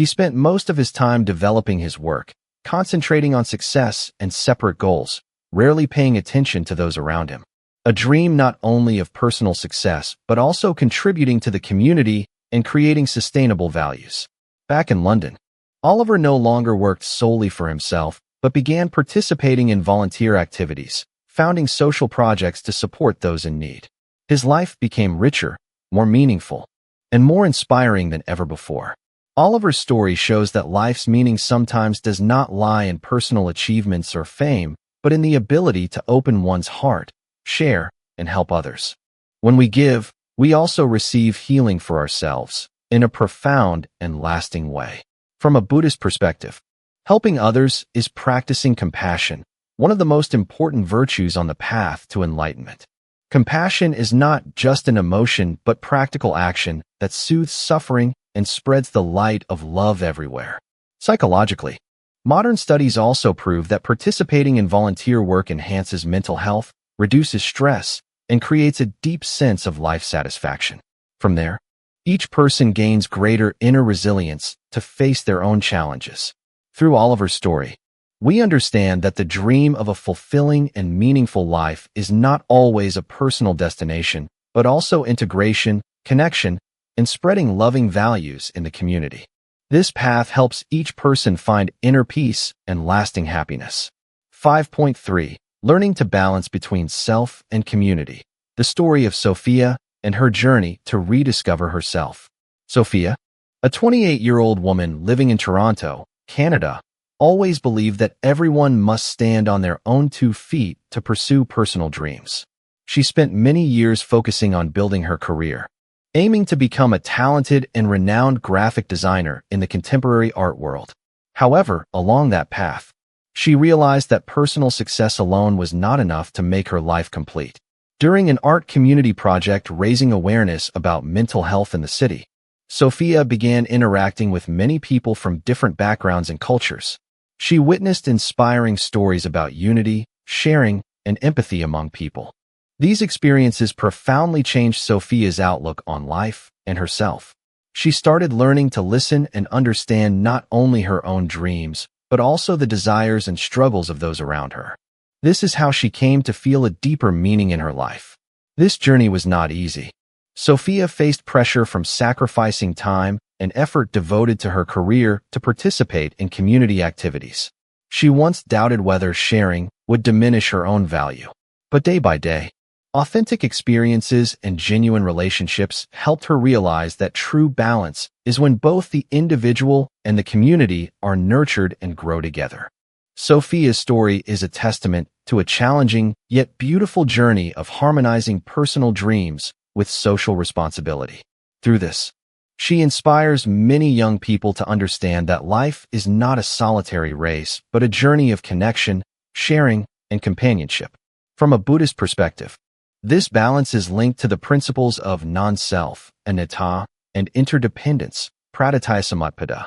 He spent most of his time developing his work, concentrating on success and separate goals, rarely paying attention to those around him. A dream not only of personal success, but also contributing to the community and creating sustainable values. Back in London, Oliver no longer worked solely for himself, but began participating in volunteer activities, founding social projects to support those in need. His life became richer, more meaningful, and more inspiring than ever before. Oliver's story shows that life's meaning sometimes does not lie in personal achievements or fame, but in the ability to open one's heart, share, and help others. When we give, we also receive healing for ourselves in a profound and lasting way. From a Buddhist perspective, helping others is practicing compassion, one of the most important virtues on the path to enlightenment. Compassion is not just an emotion but practical action that soothes suffering and spreads the light of love everywhere. Psychologically, modern studies also prove that participating in volunteer work enhances mental health, reduces stress, and creates a deep sense of life satisfaction. From there, each person gains greater inner resilience to face their own challenges. Through Oliver's story, we understand that the dream of a fulfilling and meaningful life is not always a personal destination, but also integration, connection, and spreading loving values in the community. This path helps each person find inner peace and lasting happiness. 5.3. Learning to balance between self and community. The story of Sophia and her journey to rediscover herself. Sophia, a 28-year-old woman living in Toronto, Canada, always believed that everyone must stand on their own 2 feet to pursue personal dreams. She spent many years focusing on building her career, aiming to become a talented and renowned graphic designer in the contemporary art world. However, along that path, she realized that personal success alone was not enough to make her life complete. During an art community project raising awareness about mental health in the city, Sophia began interacting with many people from different backgrounds and cultures. She witnessed inspiring stories about unity, sharing, and empathy among people. These experiences profoundly changed Sophia's outlook on life and herself. She started learning to listen and understand not only her own dreams, but also the desires and struggles of those around her. This is how she came to feel a deeper meaning in her life. This journey was not easy. Sophia faced pressure from sacrificing time and effort devoted to her career to participate in community activities. She once doubted whether sharing would diminish her own value. But day by day, authentic experiences and genuine relationships helped her realize that true balance is when both the individual and the community are nurtured and grow together. Sophia's story is a testament to a challenging yet beautiful journey of harmonizing personal dreams with social responsibility. Through this, she inspires many young people to understand that life is not a solitary race, but a journey of connection, sharing, and companionship. From a Buddhist perspective, this balance is linked to the principles of non-self, anatta, and interdependence, pratityasamutpada,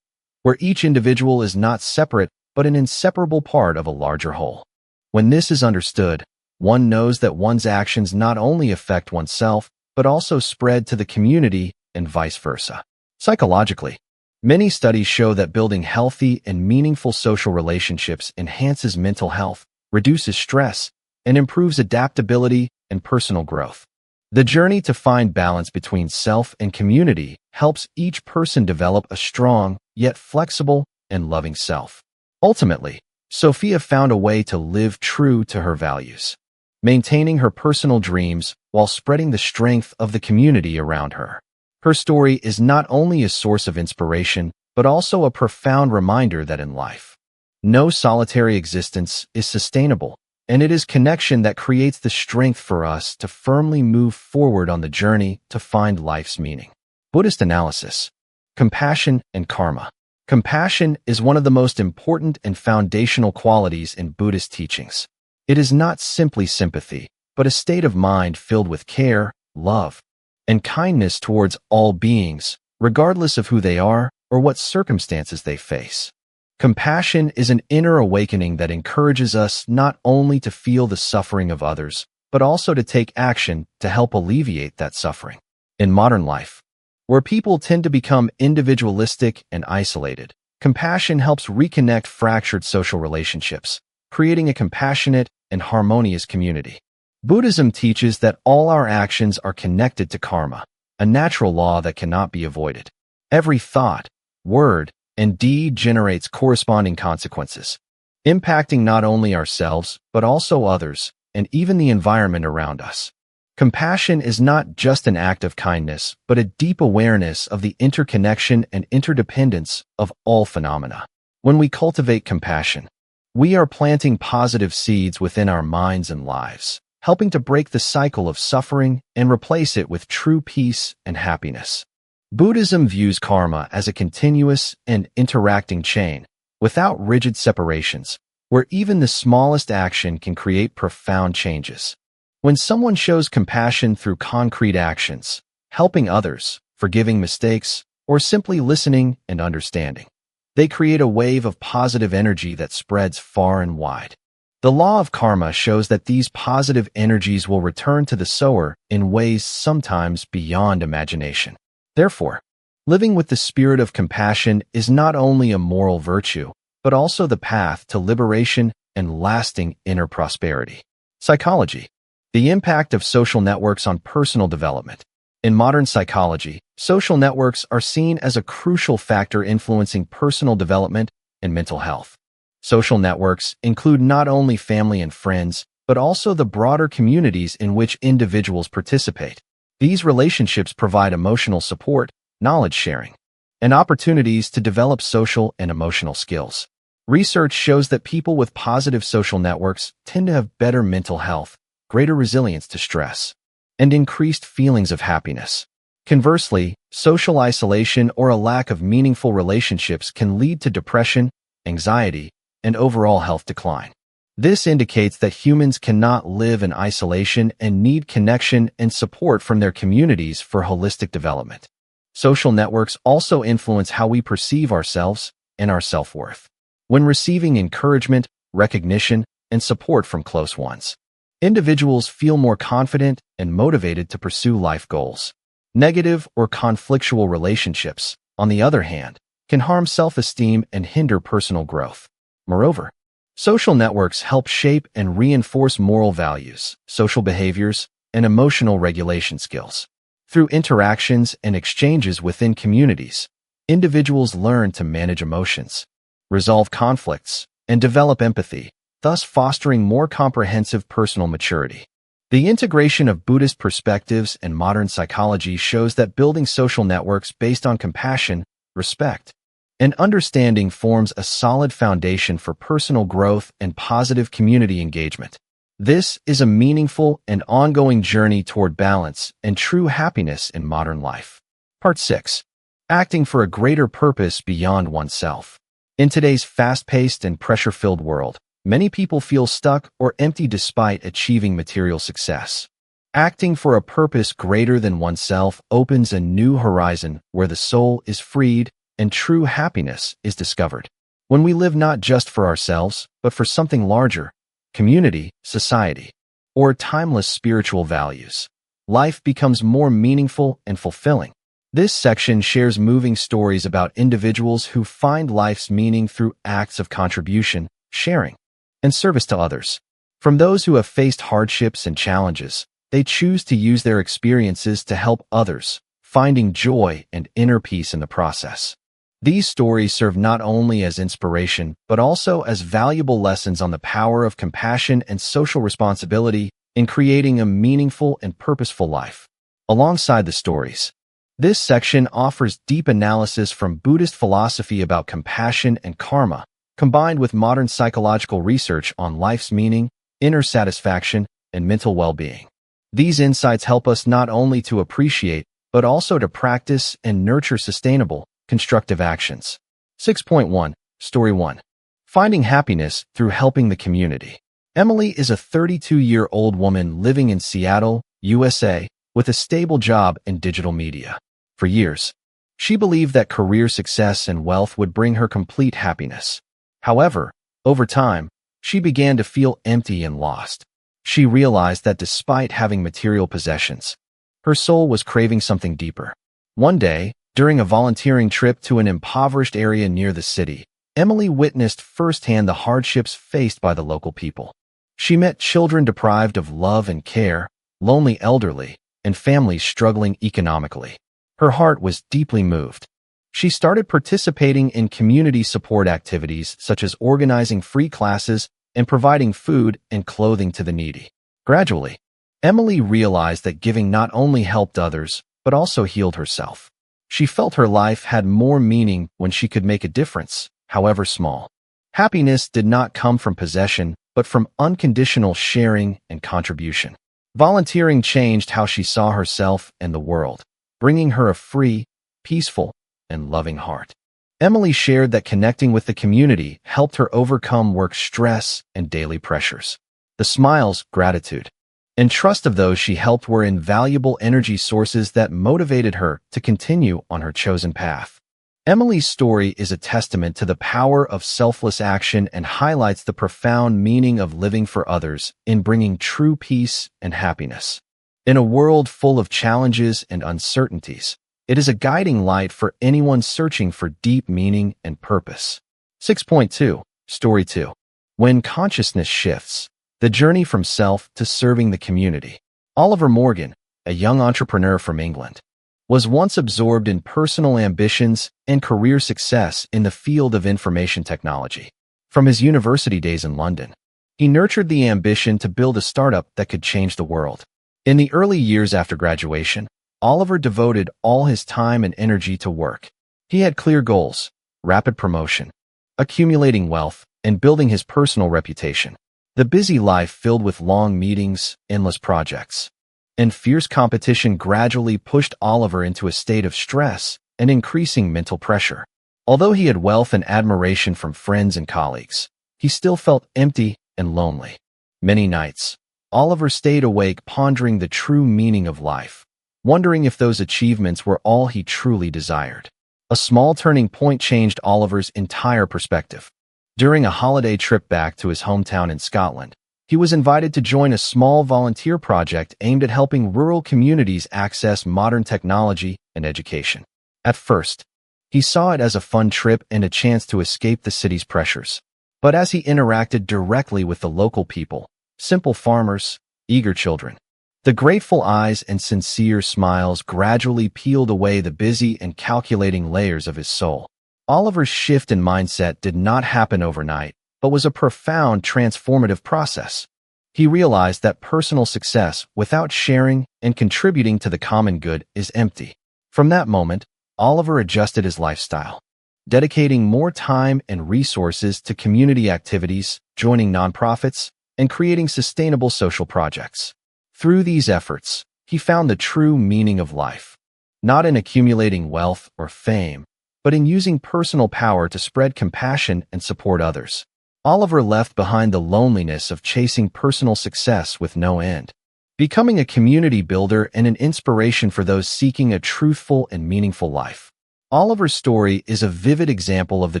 where each individual is not separate but an inseparable part of a larger whole. When this is understood, one knows that one's actions not only affect oneself, but also spread to the community and vice versa. Psychologically, many studies show that building healthy and meaningful social relationships enhances mental health, reduces stress, and improves adaptability and personal growth. The journey to find balance between self and community helps each person develop a strong, yet flexible, and loving self. Ultimately, Sophia found a way to live true to her values, maintaining her personal dreams while spreading the strength of the community around her. Her story is not only a source of inspiration, but also a profound reminder that in life, no solitary existence is sustainable, and it is connection that creates the strength for us to firmly move forward on the journey to find life's meaning. Buddhist analysis. Compassion and karma. Compassion is one of the most important and foundational qualities in Buddhist teachings. It is not simply sympathy, but a state of mind filled with care, love, and kindness towards all beings, regardless of who they are or what circumstances they face. Compassion is an inner awakening that encourages us not only to feel the suffering of others, but also to take action to help alleviate that suffering. In modern life, Where people tend to become individualistic and isolated, compassion helps reconnect fractured social relationships, creating a compassionate and harmonious community. Buddhism teaches that all our actions are connected to karma, a natural law that cannot be avoided. Every thought, word, and deed generates corresponding consequences, impacting not only ourselves, but also others, and even the environment around us. Compassion is not just an act of kindness, but a deep awareness of the interconnection and interdependence of all phenomena. When we cultivate compassion, we are planting positive seeds within our minds and lives, helping to break the cycle of suffering and replace it with true peace and happiness. Buddhism views karma as a continuous and interacting chain, without rigid separations, where even the smallest action can create profound changes. When someone shows compassion through concrete actions, helping others, forgiving mistakes, or simply listening and understanding, they create a wave of positive energy that spreads far and wide. The law of karma shows that these positive energies will return to the sower in ways sometimes beyond imagination. Therefore, living with the spirit of compassion is not only a moral virtue, but also the path to liberation and lasting inner prosperity. Psychology. The impact of social networks on personal development. In modern psychology, social networks are seen as a crucial factor influencing personal development and mental health. Social networks include not only family and friends, but also the broader communities in which individuals participate. These relationships provide emotional support, knowledge sharing, and opportunities to develop social and emotional skills. Research shows that people with positive social networks tend to have better mental health, greater resilience to stress, and increased feelings of happiness. Conversely, social isolation or a lack of meaningful relationships can lead to depression, anxiety, and overall health decline. This indicates that humans cannot live in isolation and need connection and support from their communities for holistic development. Social networks also influence how we perceive ourselves and our self-worth. When receiving encouragement, recognition, and support from close ones, individuals feel more confident and motivated to pursue life goals. Negative or conflictual relationships, on the other hand, can harm self-esteem and hinder personal growth. Moreover, social networks help shape and reinforce moral values, social behaviors, and emotional regulation skills. Through interactions and exchanges within communities, individuals learn to manage emotions, resolve conflicts, and develop empathy, thus fostering more comprehensive personal maturity. The integration of Buddhist perspectives and modern psychology shows that building social networks based on compassion, respect, and understanding forms a solid foundation for personal growth and positive community engagement. This is a meaningful and ongoing journey toward balance and true happiness in modern life. Part 6. Acting for a greater purpose beyond oneself. In today's fast-paced and pressure-filled world, many people feel stuck or empty despite achieving material success. Acting for a purpose greater than oneself opens a new horizon where the soul is freed and true happiness is discovered. When we live not just for ourselves, but for something larger, community, society, or timeless spiritual values, life becomes more meaningful and fulfilling. This section shares moving stories about individuals who find life's meaning through acts of contribution, sharing, and service to others. From those who have faced hardships and challenges, they choose to use their experiences to help others, finding joy and inner peace in the process. These stories serve not only as inspiration, but also as valuable lessons on the power of compassion and social responsibility in creating a meaningful and purposeful life. Alongside the stories, this section offers deep analysis from Buddhist philosophy about compassion and karma, combined with modern psychological research on life's meaning, inner satisfaction, and mental well-being. These insights help us not only to appreciate, but also to practice and nurture sustainable, constructive actions. 6.1. Story 1. Finding happiness through helping the community. Emily is a 32-year-old woman living in Seattle, USA, with a stable job in digital media. For years, she believed that career success and wealth would bring her complete happiness. However, over time, she began to feel empty and lost. She realized that despite having material possessions, her soul was craving something deeper. One day, during a volunteering trip to an impoverished area near the city, Emily witnessed firsthand the hardships faced by the local people. She met children deprived of love and care, lonely elderly, and families struggling economically. Her heart was deeply moved. She started participating in community support activities such as organizing free classes and providing food and clothing to the needy. Gradually, Emily realized that giving not only helped others, but also healed herself. She felt her life had more meaning when she could make a difference, however small. Happiness did not come from possession, but from unconditional sharing and contribution. Volunteering changed how she saw herself and the world, bringing her a free, peaceful, and loving heart. Emily shared that connecting with the community helped her overcome work stress and daily pressures. The smiles, gratitude, and trust of those she helped were invaluable energy sources that motivated her to continue on her chosen path. Emily's story is a testament to the power of selfless action and highlights the profound meaning of living for others in bringing true peace and happiness. In a world full of challenges and uncertainties, it is a guiding light for anyone searching for deep meaning and purpose. 6.2. Story 2. When consciousness shifts, the journey from self to serving the community. Oliver Morgan, a young entrepreneur from England, was once absorbed in personal ambitions and career success in the field of information technology. From his university days in London, he nurtured the ambition to build a startup that could change the world. In the early years after graduation, Oliver devoted all his time and energy to work. He had clear goals: rapid promotion, accumulating wealth, and building his personal reputation. The busy life filled with long meetings, endless projects, and fierce competition gradually pushed Oliver into a state of stress and increasing mental pressure. Although he had wealth and admiration from friends and colleagues, he still felt empty and lonely. Many nights, Oliver stayed awake pondering the true meaning of life, wondering if those achievements were all he truly desired. A small turning point changed Oliver's entire perspective. During a holiday trip back to his hometown in Scotland, he was invited to join a small volunteer project aimed at helping rural communities access modern technology and education. At first, he saw it as a fun trip and a chance to escape the city's pressures. But as he interacted directly with the local people, simple farmers, eager children, the grateful eyes and sincere smiles gradually peeled away the busy and calculating layers of his soul. Oliver's shift in mindset did not happen overnight, but was a profound transformative process. He realized that personal success without sharing and contributing to the common good is empty. From that moment, Oliver adjusted his lifestyle, dedicating more time and resources to community activities, joining nonprofits, and creating sustainable social projects. Through these efforts, he found the true meaning of life, not in accumulating wealth or fame, but in using personal power to spread compassion and support others. Oliver left behind the loneliness of chasing personal success with no end, becoming a community builder and an inspiration for those seeking a truthful and meaningful life. Oliver's story is a vivid example of the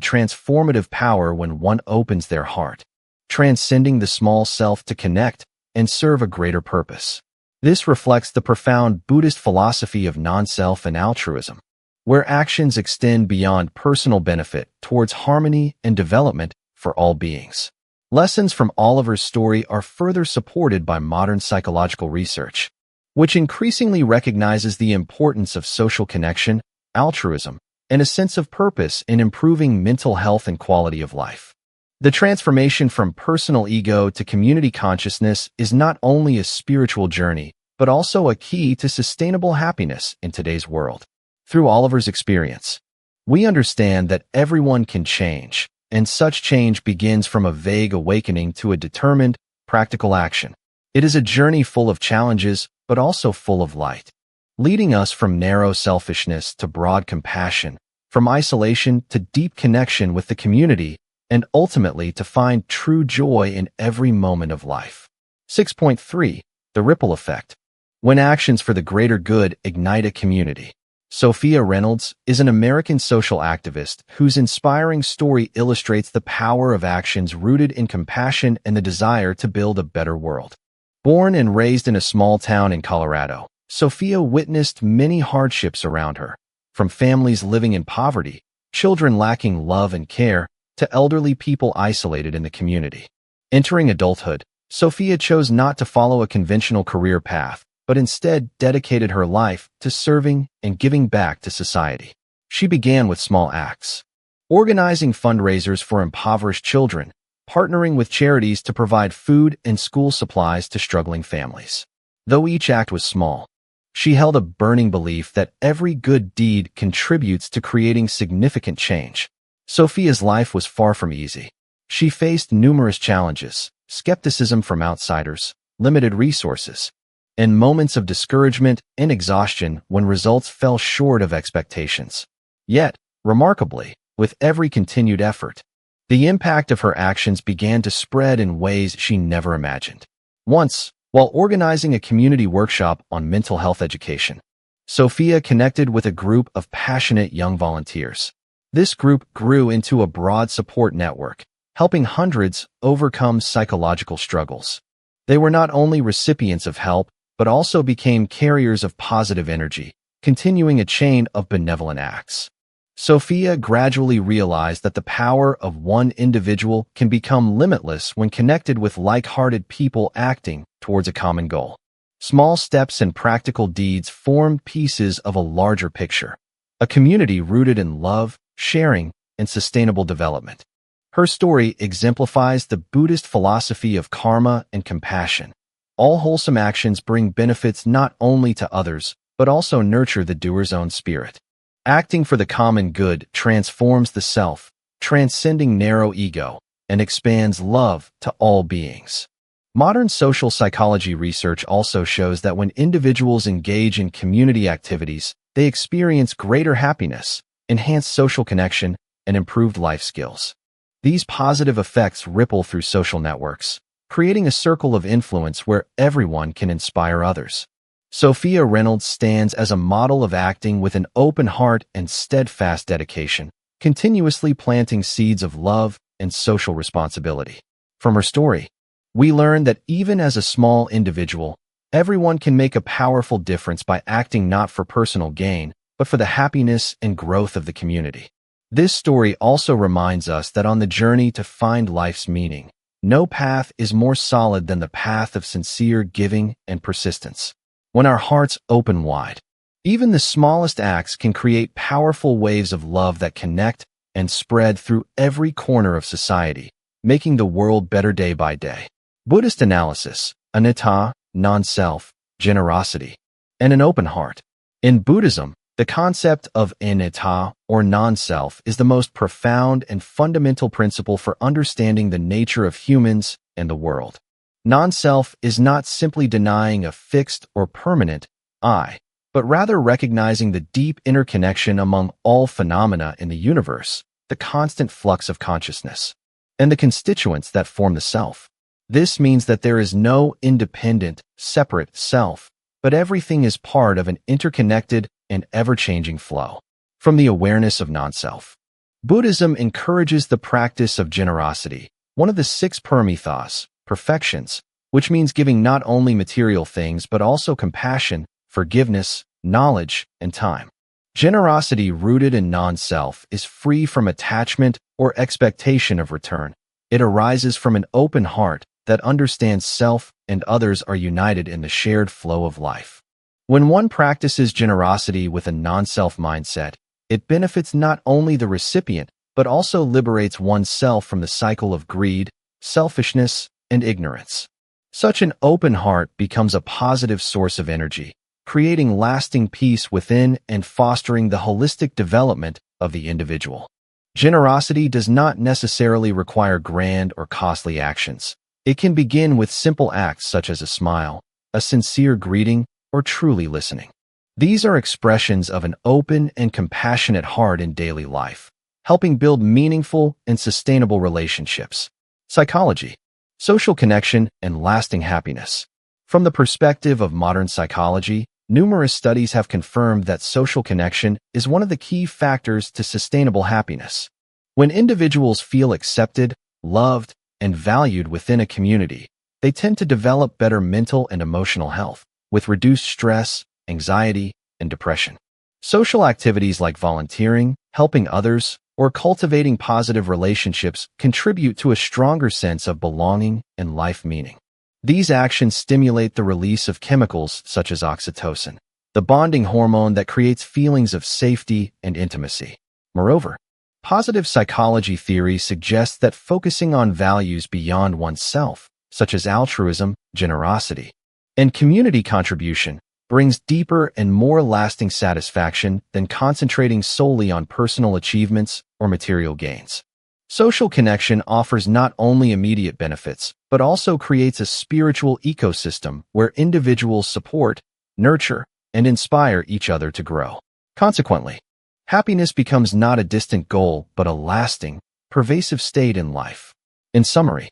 transformative power when one opens their heart, transcending the small self to connect and serve a greater purpose. This reflects the profound Buddhist philosophy of non-self and altruism, where actions extend beyond personal benefit towards harmony and development for all beings. Lessons from Oliver's story are further supported by modern psychological research, which increasingly recognizes the importance of social connection, altruism, and a sense of purpose in improving mental health and quality of life. The transformation from personal ego to community consciousness is not only a spiritual journey, but also a key to sustainable happiness in today's world. Through Oliver's experience, we understand that everyone can change, and such change begins from a vague awakening to a determined, practical action. It is a journey full of challenges, but also full of light, leading us from narrow selfishness to broad compassion, from isolation to deep connection with the community, and ultimately to find true joy in every moment of life. 6.3. The Ripple Effect. When actions for the greater good ignite a community. Sophia Reynolds is an American social activist whose inspiring story illustrates the power of actions rooted in compassion and the desire to build a better world. Born and raised in a small town in Colorado, Sophia witnessed many hardships around her, from families living in poverty, children lacking love and care, to elderly people isolated in the community. Entering adulthood, Sophia chose not to follow a conventional career path, but instead dedicated her life to serving and giving back to society. She began with small acts, organizing fundraisers for impoverished children, partnering with charities to provide food and school supplies to struggling families. Though each act was small, she held a burning belief that every good deed contributes to creating significant change. Sophia's life was far from easy. She faced numerous challenges, skepticism from outsiders, limited resources, and moments of discouragement and exhaustion when results fell short of expectations. Yet, remarkably, with every continued effort, the impact of her actions began to spread in ways she never imagined. Once, while organizing a community workshop on mental health education, Sophia connected with a group of passionate young volunteers. This group grew into a broad support network, helping hundreds overcome psychological struggles. They were not only recipients of help, but also became carriers of positive energy, continuing a chain of benevolent acts. Sophia gradually realized that the power of one individual can become limitless when connected with like-hearted people acting towards a common goal. Small steps and practical deeds formed pieces of a larger picture, a community rooted in love, sharing, and sustainable development. Her story exemplifies the Buddhist philosophy of karma and compassion. All wholesome actions bring benefits not only to others, but also nurture the doer's own spirit. Acting for the common good transforms the self, transcending narrow ego, and expands love to all beings. Modern social psychology research also shows that when individuals engage in community activities, they experience greater happiness, enhanced social connection, and improved life skills. These positive effects ripple through social networks, creating a circle of influence where everyone can inspire others. Sophia Reynolds stands as a model of acting with an open heart and steadfast dedication, continuously planting seeds of love and social responsibility. From her story, we learn that even as a small individual, everyone can make a powerful difference by acting not for personal gain, but for the happiness and growth of the community. This story also reminds us that on the journey to find life's meaning, no path is more solid than the path of sincere giving and persistence. When our hearts open wide, even the smallest acts can create powerful waves of love that connect and spread through every corner of society, making the world better day by day. Buddhist analysis, anatta, non-self, generosity, and an open heart. In Buddhism, the concept of anatta, or non-self, is the most profound and fundamental principle for understanding the nature of humans and the world. Non-self is not simply denying a fixed or permanent I, but rather recognizing the deep interconnection among all phenomena in the universe, the constant flux of consciousness, and the constituents that form the self. This means that there is no independent, separate self, but everything is part of an interconnected and ever-changing flow. From the awareness of non-self, Buddhism encourages the practice of generosity, one of the 6 paramithas, perfections, which means giving not only material things but also compassion, forgiveness, knowledge, and time. Generosity rooted in non-self is free from attachment or expectation of return. It arises from an open heart that understands self and others are united in the shared flow of life. When one practices generosity with a non-self mindset, it benefits not only the recipient but also liberates oneself from the cycle of greed, selfishness, and ignorance. Such an open heart becomes a positive source of energy, creating lasting peace within and fostering the holistic development of the individual. Generosity does not necessarily require grand or costly actions. It can begin with simple acts such as a smile, a sincere greeting, or truly listening. These are expressions of an open and compassionate heart in daily life, helping build meaningful and sustainable relationships. Psychology, social connection, and lasting happiness. From the perspective of modern psychology, numerous studies have confirmed that social connection is one of the key factors to sustainable happiness. When individuals feel accepted, loved, and valued within a community, they tend to develop better mental and emotional health, with reduced stress, anxiety, and depression. Social activities like volunteering, helping others, or cultivating positive relationships contribute to a stronger sense of belonging and life meaning. These actions stimulate the release of chemicals such as oxytocin, the bonding hormone that creates feelings of safety and intimacy. Moreover, positive psychology theory suggests that focusing on values beyond oneself, such as altruism, generosity, and community contribution, brings deeper and more lasting satisfaction than concentrating solely on personal achievements or material gains. Social connection offers not only immediate benefits, but also creates a spiritual ecosystem where individuals support, nurture, and inspire each other to grow. Consequently, happiness becomes not a distant goal, but a lasting, pervasive state in life. In summary,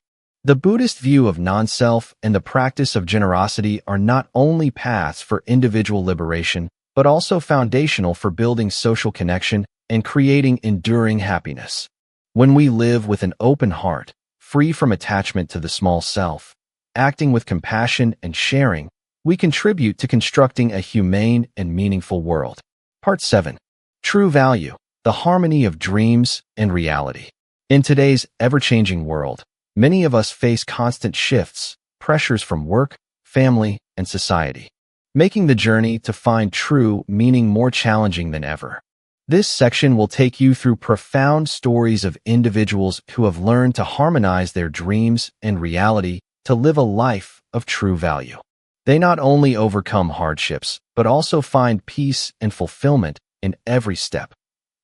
the Buddhist view of non-self and the practice of generosity are not only paths for individual liberation, but also foundational for building social connection and creating enduring happiness. When we live with an open heart, free from attachment to the small self, acting with compassion and sharing, we contribute to constructing a humane and meaningful world. Part 7. True Value, the Harmony of Dreams and Reality. In today's ever-changing world, many of us face constant shifts, pressures from work, family, and society, making the journey to find true meaning more challenging than ever. This section will take you through profound stories of individuals who have learned to harmonize their dreams and reality to live a life of true value. They not only overcome hardships, but also find peace and fulfillment in every step,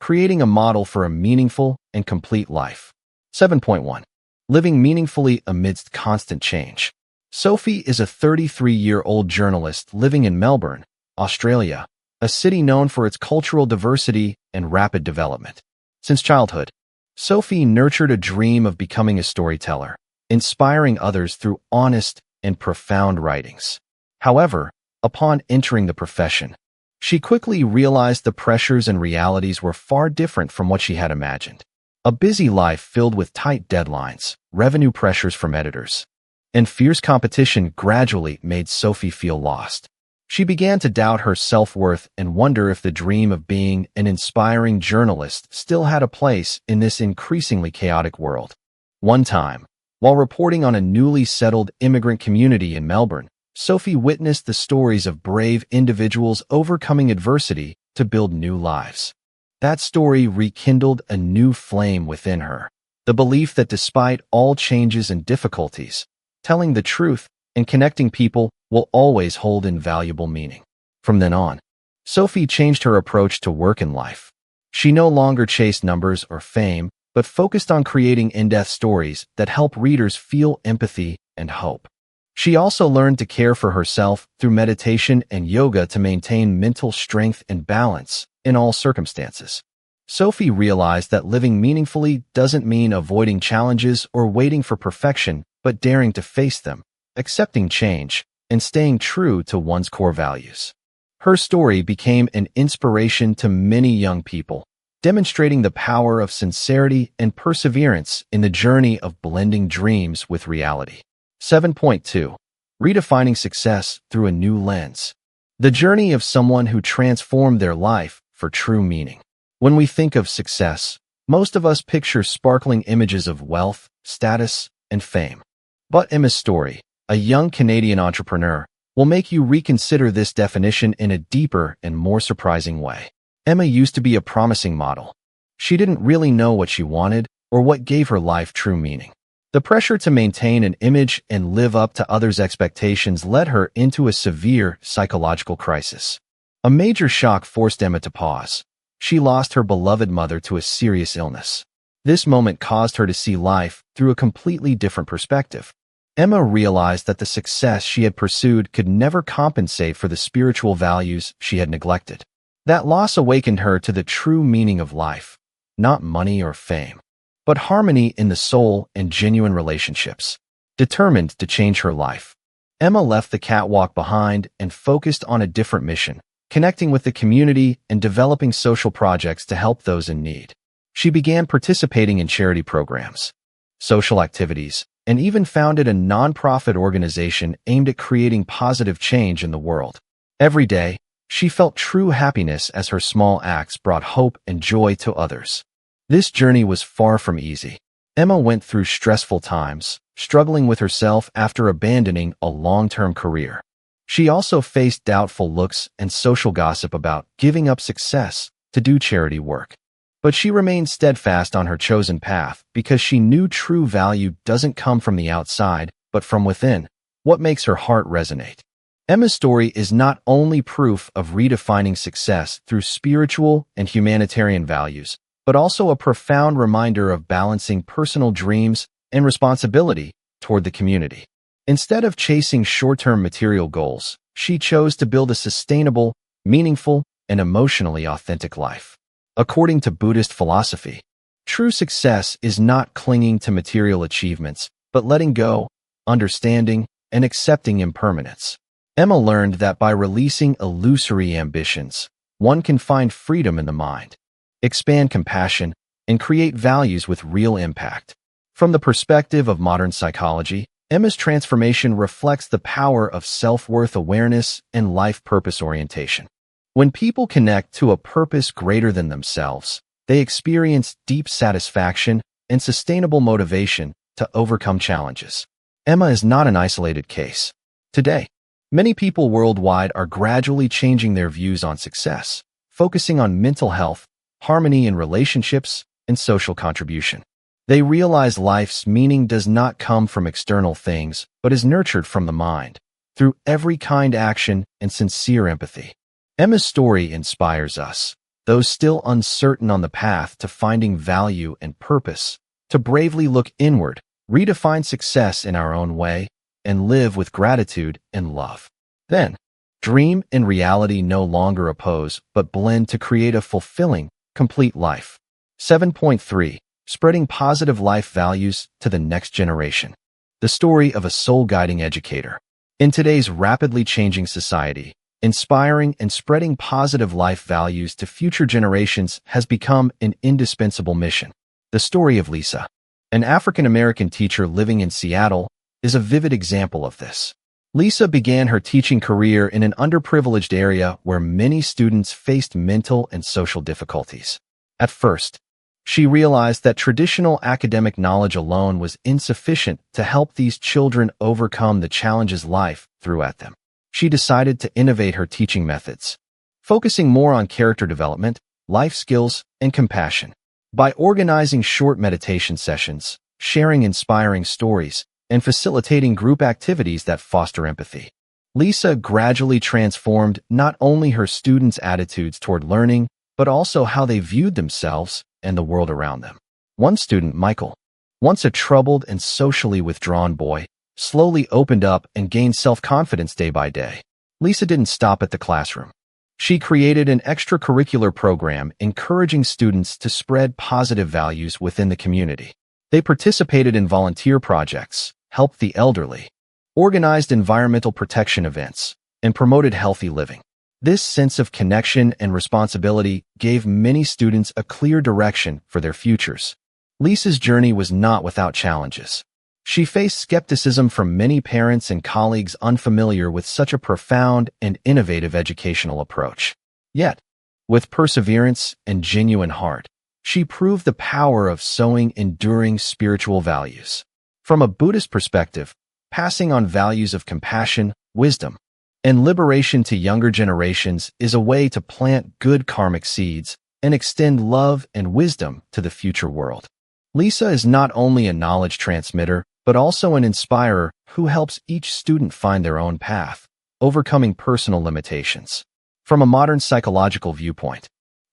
creating a model for a meaningful and complete life. 7.1. Living meaningfully amidst constant change. Sophie is a 33-year-old journalist living in Melbourne, Australia, a city known for its cultural diversity and rapid development. Since childhood, Sophie nurtured a dream of becoming a storyteller, inspiring others through honest and profound writings. However, upon entering the profession, she quickly realized the pressures and realities were far different from what she had imagined. A busy life filled with tight deadlines, revenue pressures from editors, and fierce competition gradually made Sophie feel lost. She began to doubt her self-worth and wonder if the dream of being an inspiring journalist still had a place in this increasingly chaotic world. One time, while reporting on a newly settled immigrant community in Melbourne, Sophie witnessed the stories of brave individuals overcoming adversity to build new lives. That story rekindled a new flame within her, the belief that despite all changes and difficulties, telling the truth and connecting people will always hold invaluable meaning. From then on, Sophie changed her approach to work and life. She no longer chased numbers or fame, but focused on creating in-depth stories that help readers feel empathy and hope. She also learned to care for herself through meditation and yoga to maintain mental strength and balance in all circumstances. Sophie realized that living meaningfully doesn't mean avoiding challenges or waiting for perfection, but daring to face them, accepting change, and staying true to one's core values. Her story became an inspiration to many young people, demonstrating the power of sincerity and perseverance in the journey of blending dreams with reality. 7.2. Redefining Success Through a New Lens. The journey of someone who transformed their life for true meaning. When we think of success, most of us picture sparkling images of wealth, status, and fame. But Emma's story, a young Canadian entrepreneur, will make you reconsider this definition in a deeper and more surprising way. Emma used to be a promising model. She didn't really know what she wanted or what gave her life true meaning. The pressure to maintain an image and live up to others' expectations led her into a severe psychological crisis. A major shock forced Emma to pause. She lost her beloved mother to a serious illness. This moment caused her to see life through a completely different perspective. Emma realized that the success she had pursued could never compensate for the spiritual values she had neglected. That loss awakened her to the true meaning of life, not money or fame, but harmony in the soul and genuine relationships. Determined to change her life, Emma left the catwalk behind and focused on a different mission, connecting with the community and developing social projects to help those in need. She began participating in charity programs, social activities, and even founded a nonprofit organization aimed at creating positive change in the world. Every day, She felt true happiness as her small acts brought hope and joy to others. This journey was far from easy. Emma went through stressful times, struggling with herself after abandoning a long-term career. She also faced doubtful looks and social gossip about giving up success to do charity work. But she remained steadfast on her chosen path because she knew true value doesn't come from the outside, but from within, what makes her heart resonate. Emma's story is not only proof of redefining success through spiritual and humanitarian values, but also a profound reminder of balancing personal dreams and responsibility toward the community. Instead of chasing short-term material goals, she chose to build a sustainable, meaningful, and emotionally authentic life. According to Buddhist philosophy, true success is not clinging to material achievements, but letting go, understanding, and accepting impermanence. Emma learned that by releasing illusory ambitions, one can find freedom in the mind, expand compassion, and create values with real impact. From the perspective of modern psychology, Emma's transformation reflects the power of self-worth awareness and life purpose orientation. When people connect to a purpose greater than themselves, they experience deep satisfaction and sustainable motivation to overcome challenges. Emma is not an isolated case. Today, many people worldwide are gradually changing their views on success, focusing on mental health, harmony in relationships, and social contribution. They realize life's meaning does not come from external things, but is nurtured from the mind, through every kind action and sincere empathy. Emma's story inspires us, those still uncertain on the path to finding value and purpose, to bravely look inward, redefine success in our own way, and live with gratitude and love. Then, dream and reality no longer oppose, but blend to create a fulfilling, complete life. 7.3. Spreading positive life values to the next generation. The story of a soul-guiding educator. In today's rapidly changing society, inspiring and spreading positive life values to future generations has become an indispensable mission. The story of Lisa, an African-American teacher living in Seattle, is a vivid example of this. Lisa began her teaching career in an underprivileged area where many students faced mental and social difficulties. At first, she realized that traditional academic knowledge alone was insufficient to help these children overcome the challenges life threw at them. She decided to innovate her teaching methods, focusing more on character development, life skills, and compassion. By organizing short meditation sessions, sharing inspiring stories, and facilitating group activities that foster empathy, Lisa gradually transformed not only her students' attitudes toward learning, but also how they viewed themselves and the world around them. One student, Michael, once a troubled and socially withdrawn boy, slowly opened up and gained self-confidence day by day. Lisa didn't stop at the classroom. She created an extracurricular program encouraging students to spread positive values within the community. They participated in volunteer projects, helped the elderly, organized environmental protection events, and promoted healthy living. This sense of connection and responsibility gave many students a clear direction for their futures. Lisa's journey was not without challenges. She faced skepticism from many parents and colleagues unfamiliar with such a profound and innovative educational approach. Yet, with perseverance and genuine heart, she proved the power of sowing enduring spiritual values. From a Buddhist perspective, passing on values of compassion, wisdom, and liberation to younger generations is a way to plant good karmic seeds and extend love and wisdom to the future world. Lisa is not only a knowledge transmitter, but also an inspirer who helps each student find their own path, overcoming personal limitations. From a modern psychological viewpoint,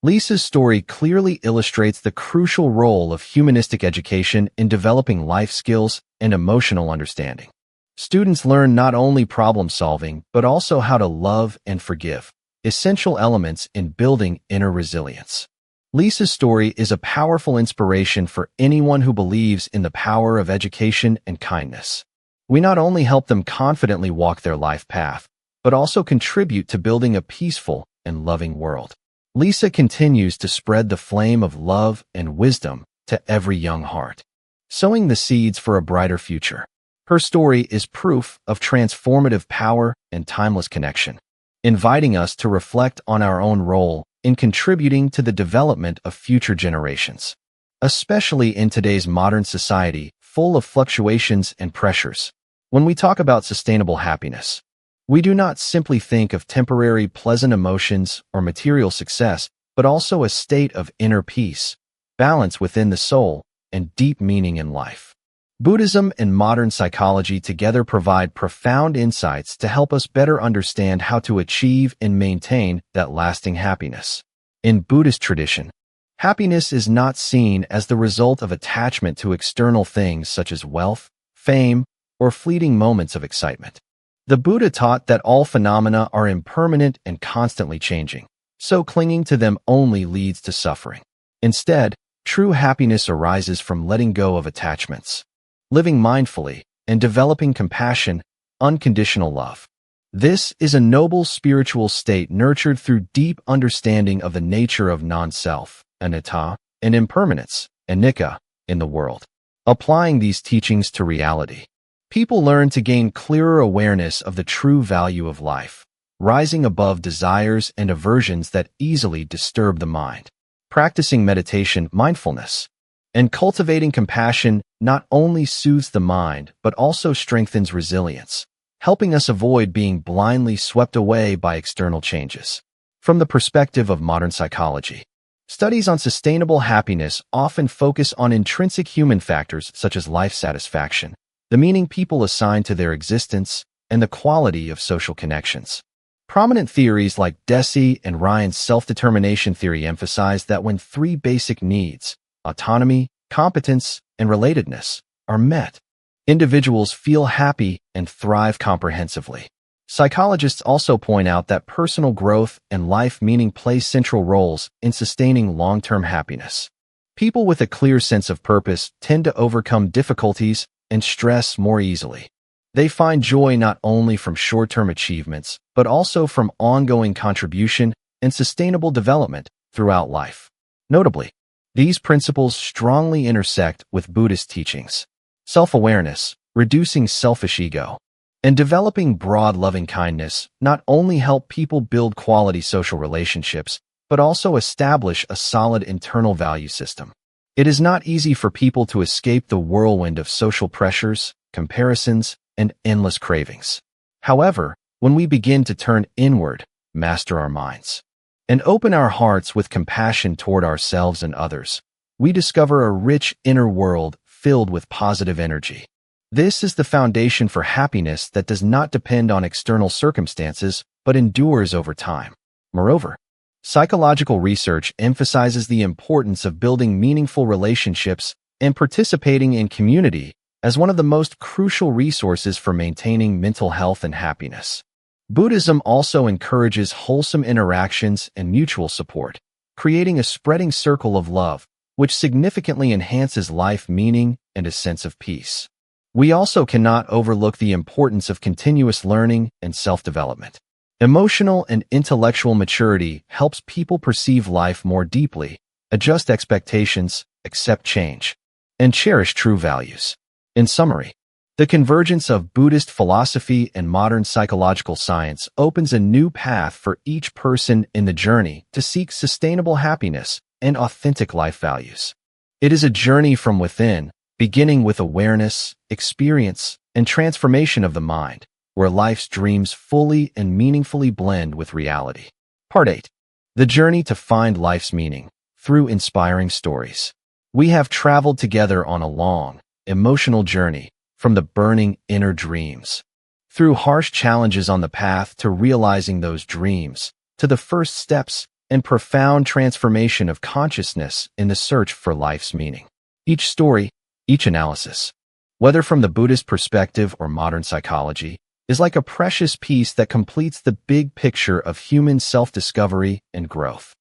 Lisa's story clearly illustrates the crucial role of humanistic education in developing life skills and emotional understanding. Students learn not only problem-solving, but also how to love and forgive, essential elements in building inner resilience. Lisa's story is a powerful inspiration for anyone who believes in the power of education and kindness. We not only help them confidently walk their life path, but also contribute to building a peaceful and loving world. Lisa continues to spread the flame of love and wisdom to every young heart, sowing the seeds for a brighter future. Her story is proof of transformative power and timeless connection, inviting us to reflect on our own role in contributing to the development of future generations, especially in today's modern society full of fluctuations and pressures. When we talk about sustainable happiness, we do not simply think of temporary pleasant emotions or material success, but also a state of inner peace, balance within the soul, and deep meaning in life. Buddhism and modern psychology together provide profound insights to help us better understand how to achieve and maintain that lasting happiness. In Buddhist tradition, happiness is not seen as the result of attachment to external things such as wealth, fame, or fleeting moments of excitement. The Buddha taught that all phenomena are impermanent and constantly changing, so clinging to them only leads to suffering. Instead, true happiness arises from letting go of attachments, living mindfully, and developing compassion, unconditional love. This is a noble spiritual state nurtured through deep understanding of the nature of non-self, anatta, and impermanence, anicca, in the world. Applying these teachings to reality, people learn to gain clearer awareness of the true value of life, rising above desires and aversions that easily disturb the mind. Practicing meditation, mindfulness, and cultivating compassion not only soothes the mind but also strengthens resilience, helping us avoid being blindly swept away by external changes. From the perspective of modern psychology, studies on sustainable happiness often focus on intrinsic human factors such as life satisfaction, the meaning people assign to their existence, and the quality of social connections. Prominent theories like Deci and Ryan's self-determination theory emphasize that when three basic needs, autonomy, competence, and relatedness, are met, individuals feel happy and thrive comprehensively. Psychologists also point out that personal growth and life meaning play central roles in sustaining long-term happiness. People with a clear sense of purpose tend to overcome difficulties and stress more easily. They find joy not only from short-term achievements, but also from ongoing contribution and sustainable development throughout life. Notably, these principles strongly intersect with Buddhist teachings. Self-awareness, reducing selfish ego, and developing broad loving-kindness not only help people build quality social relationships, but also establish a solid internal value system. It is not easy for people to escape the whirlwind of social pressures, comparisons, and endless cravings. However, when we begin to turn inward, master our minds, and open our hearts with compassion toward ourselves and others, we discover a rich inner world filled with positive energy. This is the foundation for happiness that does not depend on external circumstances, but endures over time. Moreover, psychological research emphasizes the importance of building meaningful relationships and participating in community as one of the most crucial resources for maintaining mental health and happiness. Buddhism also encourages wholesome interactions and mutual support, creating a spreading circle of love, which significantly enhances life meaning and a sense of peace. We also cannot overlook the importance of continuous learning and self-development. Emotional and intellectual maturity helps people perceive life more deeply, adjust expectations, accept change, and cherish true values. In summary, the convergence of Buddhist philosophy and modern psychological science opens a new path for each person in the journey to seek sustainable happiness and authentic life values. It is a journey from within, beginning with awareness, experience, and transformation of the mind, where life's dreams fully and meaningfully blend with reality. Part 8. The journey to find life's meaning through inspiring stories. We have traveled together on a long, emotional journey from the burning inner dreams, through harsh challenges on the path to realizing those dreams, to the first steps and profound transformation of consciousness in the search for life's meaning. Each story, each analysis, whether from the Buddhist perspective or modern psychology, is like a precious piece that completes the big picture of human self-discovery and growth.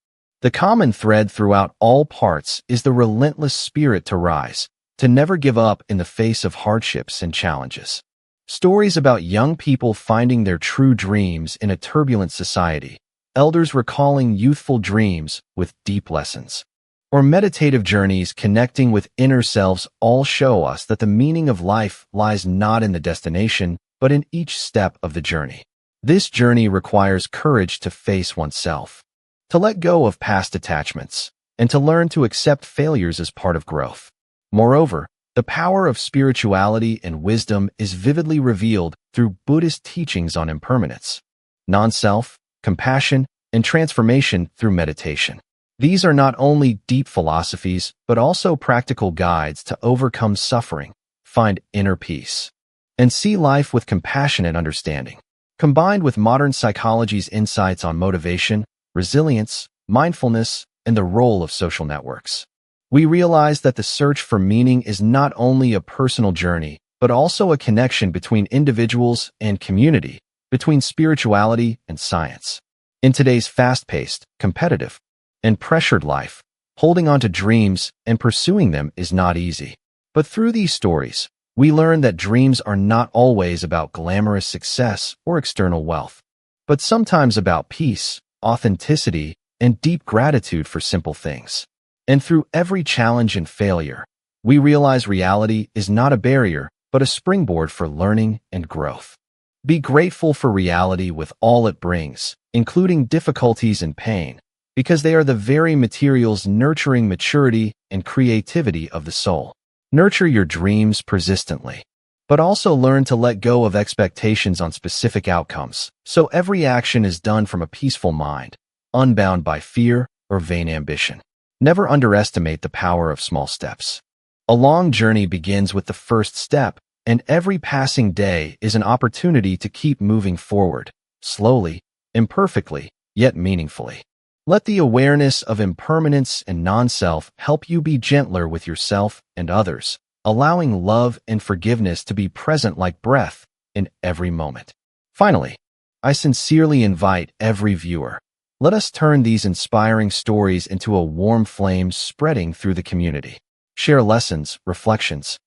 The common thread throughout all parts is the relentless spirit to rise, to never give up in the face of hardships and challenges. Stories about young people finding their true dreams in a turbulent society, elders recalling youthful dreams with deep lessons, or meditative journeys connecting with inner selves all show us that the meaning of life lies not in the destination, but in each step of the journey. This journey requires courage to face oneself, to let go of past attachments, and to learn to accept failures as part of growth. Moreover, the power of spirituality and wisdom is vividly revealed through Buddhist teachings on impermanence, non-self, compassion, and transformation through meditation. These are not only deep philosophies, but also practical guides to overcome suffering, find inner peace, and see life with compassion and understanding. Combined with modern psychology's insights on motivation, resilience, mindfulness, and the role of social networks, we realize that the search for meaning is not only a personal journey, but also a connection between individuals and community, between spirituality and science. In today's fast-paced, competitive, and pressured life, holding on to dreams and pursuing them is not easy. But through these stories, we learn that dreams are not always about glamorous success or external wealth, but sometimes about peace, authenticity, and deep gratitude for simple things. And through every challenge and failure, we realize reality is not a barrier, but a springboard for learning and growth. Be grateful for reality with all it brings, including difficulties and pain, because they are the very materials nurturing maturity and creativity of the soul. Nurture your dreams persistently, but also learn to let go of expectations on specific outcomes, so every action is done from a peaceful mind, unbound by fear or vain ambition. Never underestimate the power of small steps. A long journey begins with the first step, and every passing day is an opportunity to keep moving forward, slowly, imperfectly, yet meaningfully. Let the awareness of impermanence and non-self help you be gentler with yourself and others, allowing love and forgiveness to be present like breath in every moment. Finally, I sincerely invite every viewer. Let us turn these inspiring stories into a warm flame spreading through the community. Share lessons, reflections,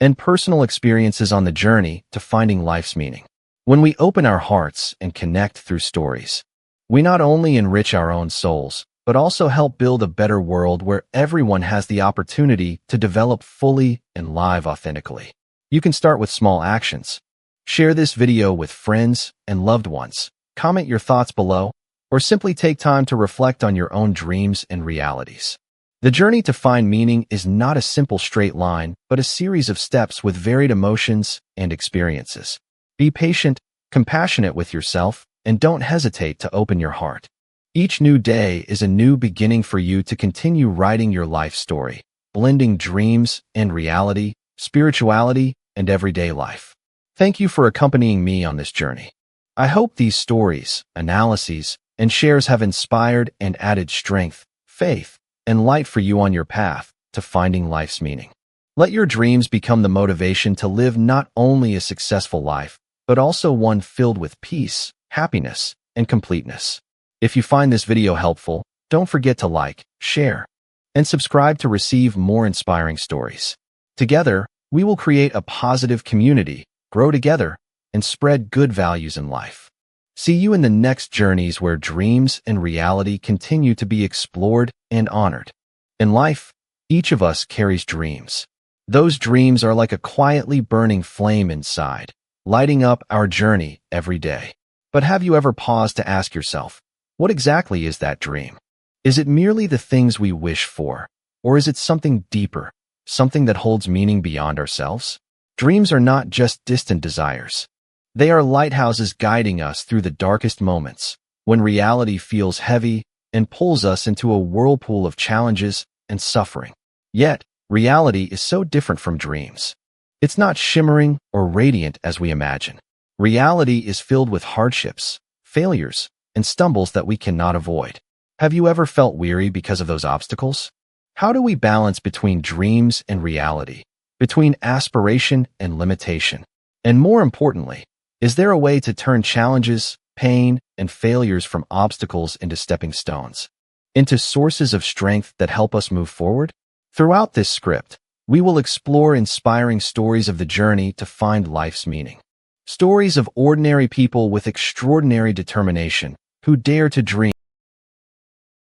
and personal experiences on the journey to finding life's meaning. When we open our hearts and connect through stories, we not only enrich our own souls, but also help build a better world where everyone has the opportunity to develop fully and live authentically. You can start with small actions. Share this video with friends and loved ones. Comment your thoughts below, or simply take time to reflect on your own dreams and realities. The journey to find meaning is not a simple straight line, but a series of steps with varied emotions and experiences. Be patient, compassionate with yourself, and don't hesitate to open your heart. Each new day is a new beginning for you to continue writing your life story, blending dreams and reality, spirituality, and everyday life. Thank you for accompanying me on this journey. I hope these stories, analyses, and shares have inspired and added strength, faith, and light for you on your path to finding life's meaning. Let your dreams become the motivation to live not only a successful life, but also one filled with peace, happiness, and completeness. If you find this video helpful, don't forget to like, share, and subscribe to receive more inspiring stories. Together, we will create a positive community, grow together, and spread good values in life. See you in the next journeys where dreams and reality continue to be explored and honored. In life, each of us carries dreams. Those dreams are like a quietly burning flame inside, lighting up our journey every day. But have you ever paused to ask yourself, what exactly is that dream? Is it merely the things we wish for, or is it something deeper, something that holds meaning beyond ourselves? Dreams are not just distant desires. They are lighthouses guiding us through the darkest moments, when reality feels heavy and pulls us into a whirlpool of challenges and suffering. Yet, reality is so different from dreams. It's not shimmering or radiant as we imagine. Reality is filled with hardships, failures, and stumbles that we cannot avoid. Have you ever felt weary because of those obstacles? How do we balance between dreams and reality, between aspiration and limitation? And more importantly, is there a way to turn challenges, pain, and failures from obstacles into stepping stones, into sources of strength that help us move forward? Throughout this script, we will explore inspiring stories of the journey to find life's meaning. Stories of ordinary people with extraordinary determination who dare to dream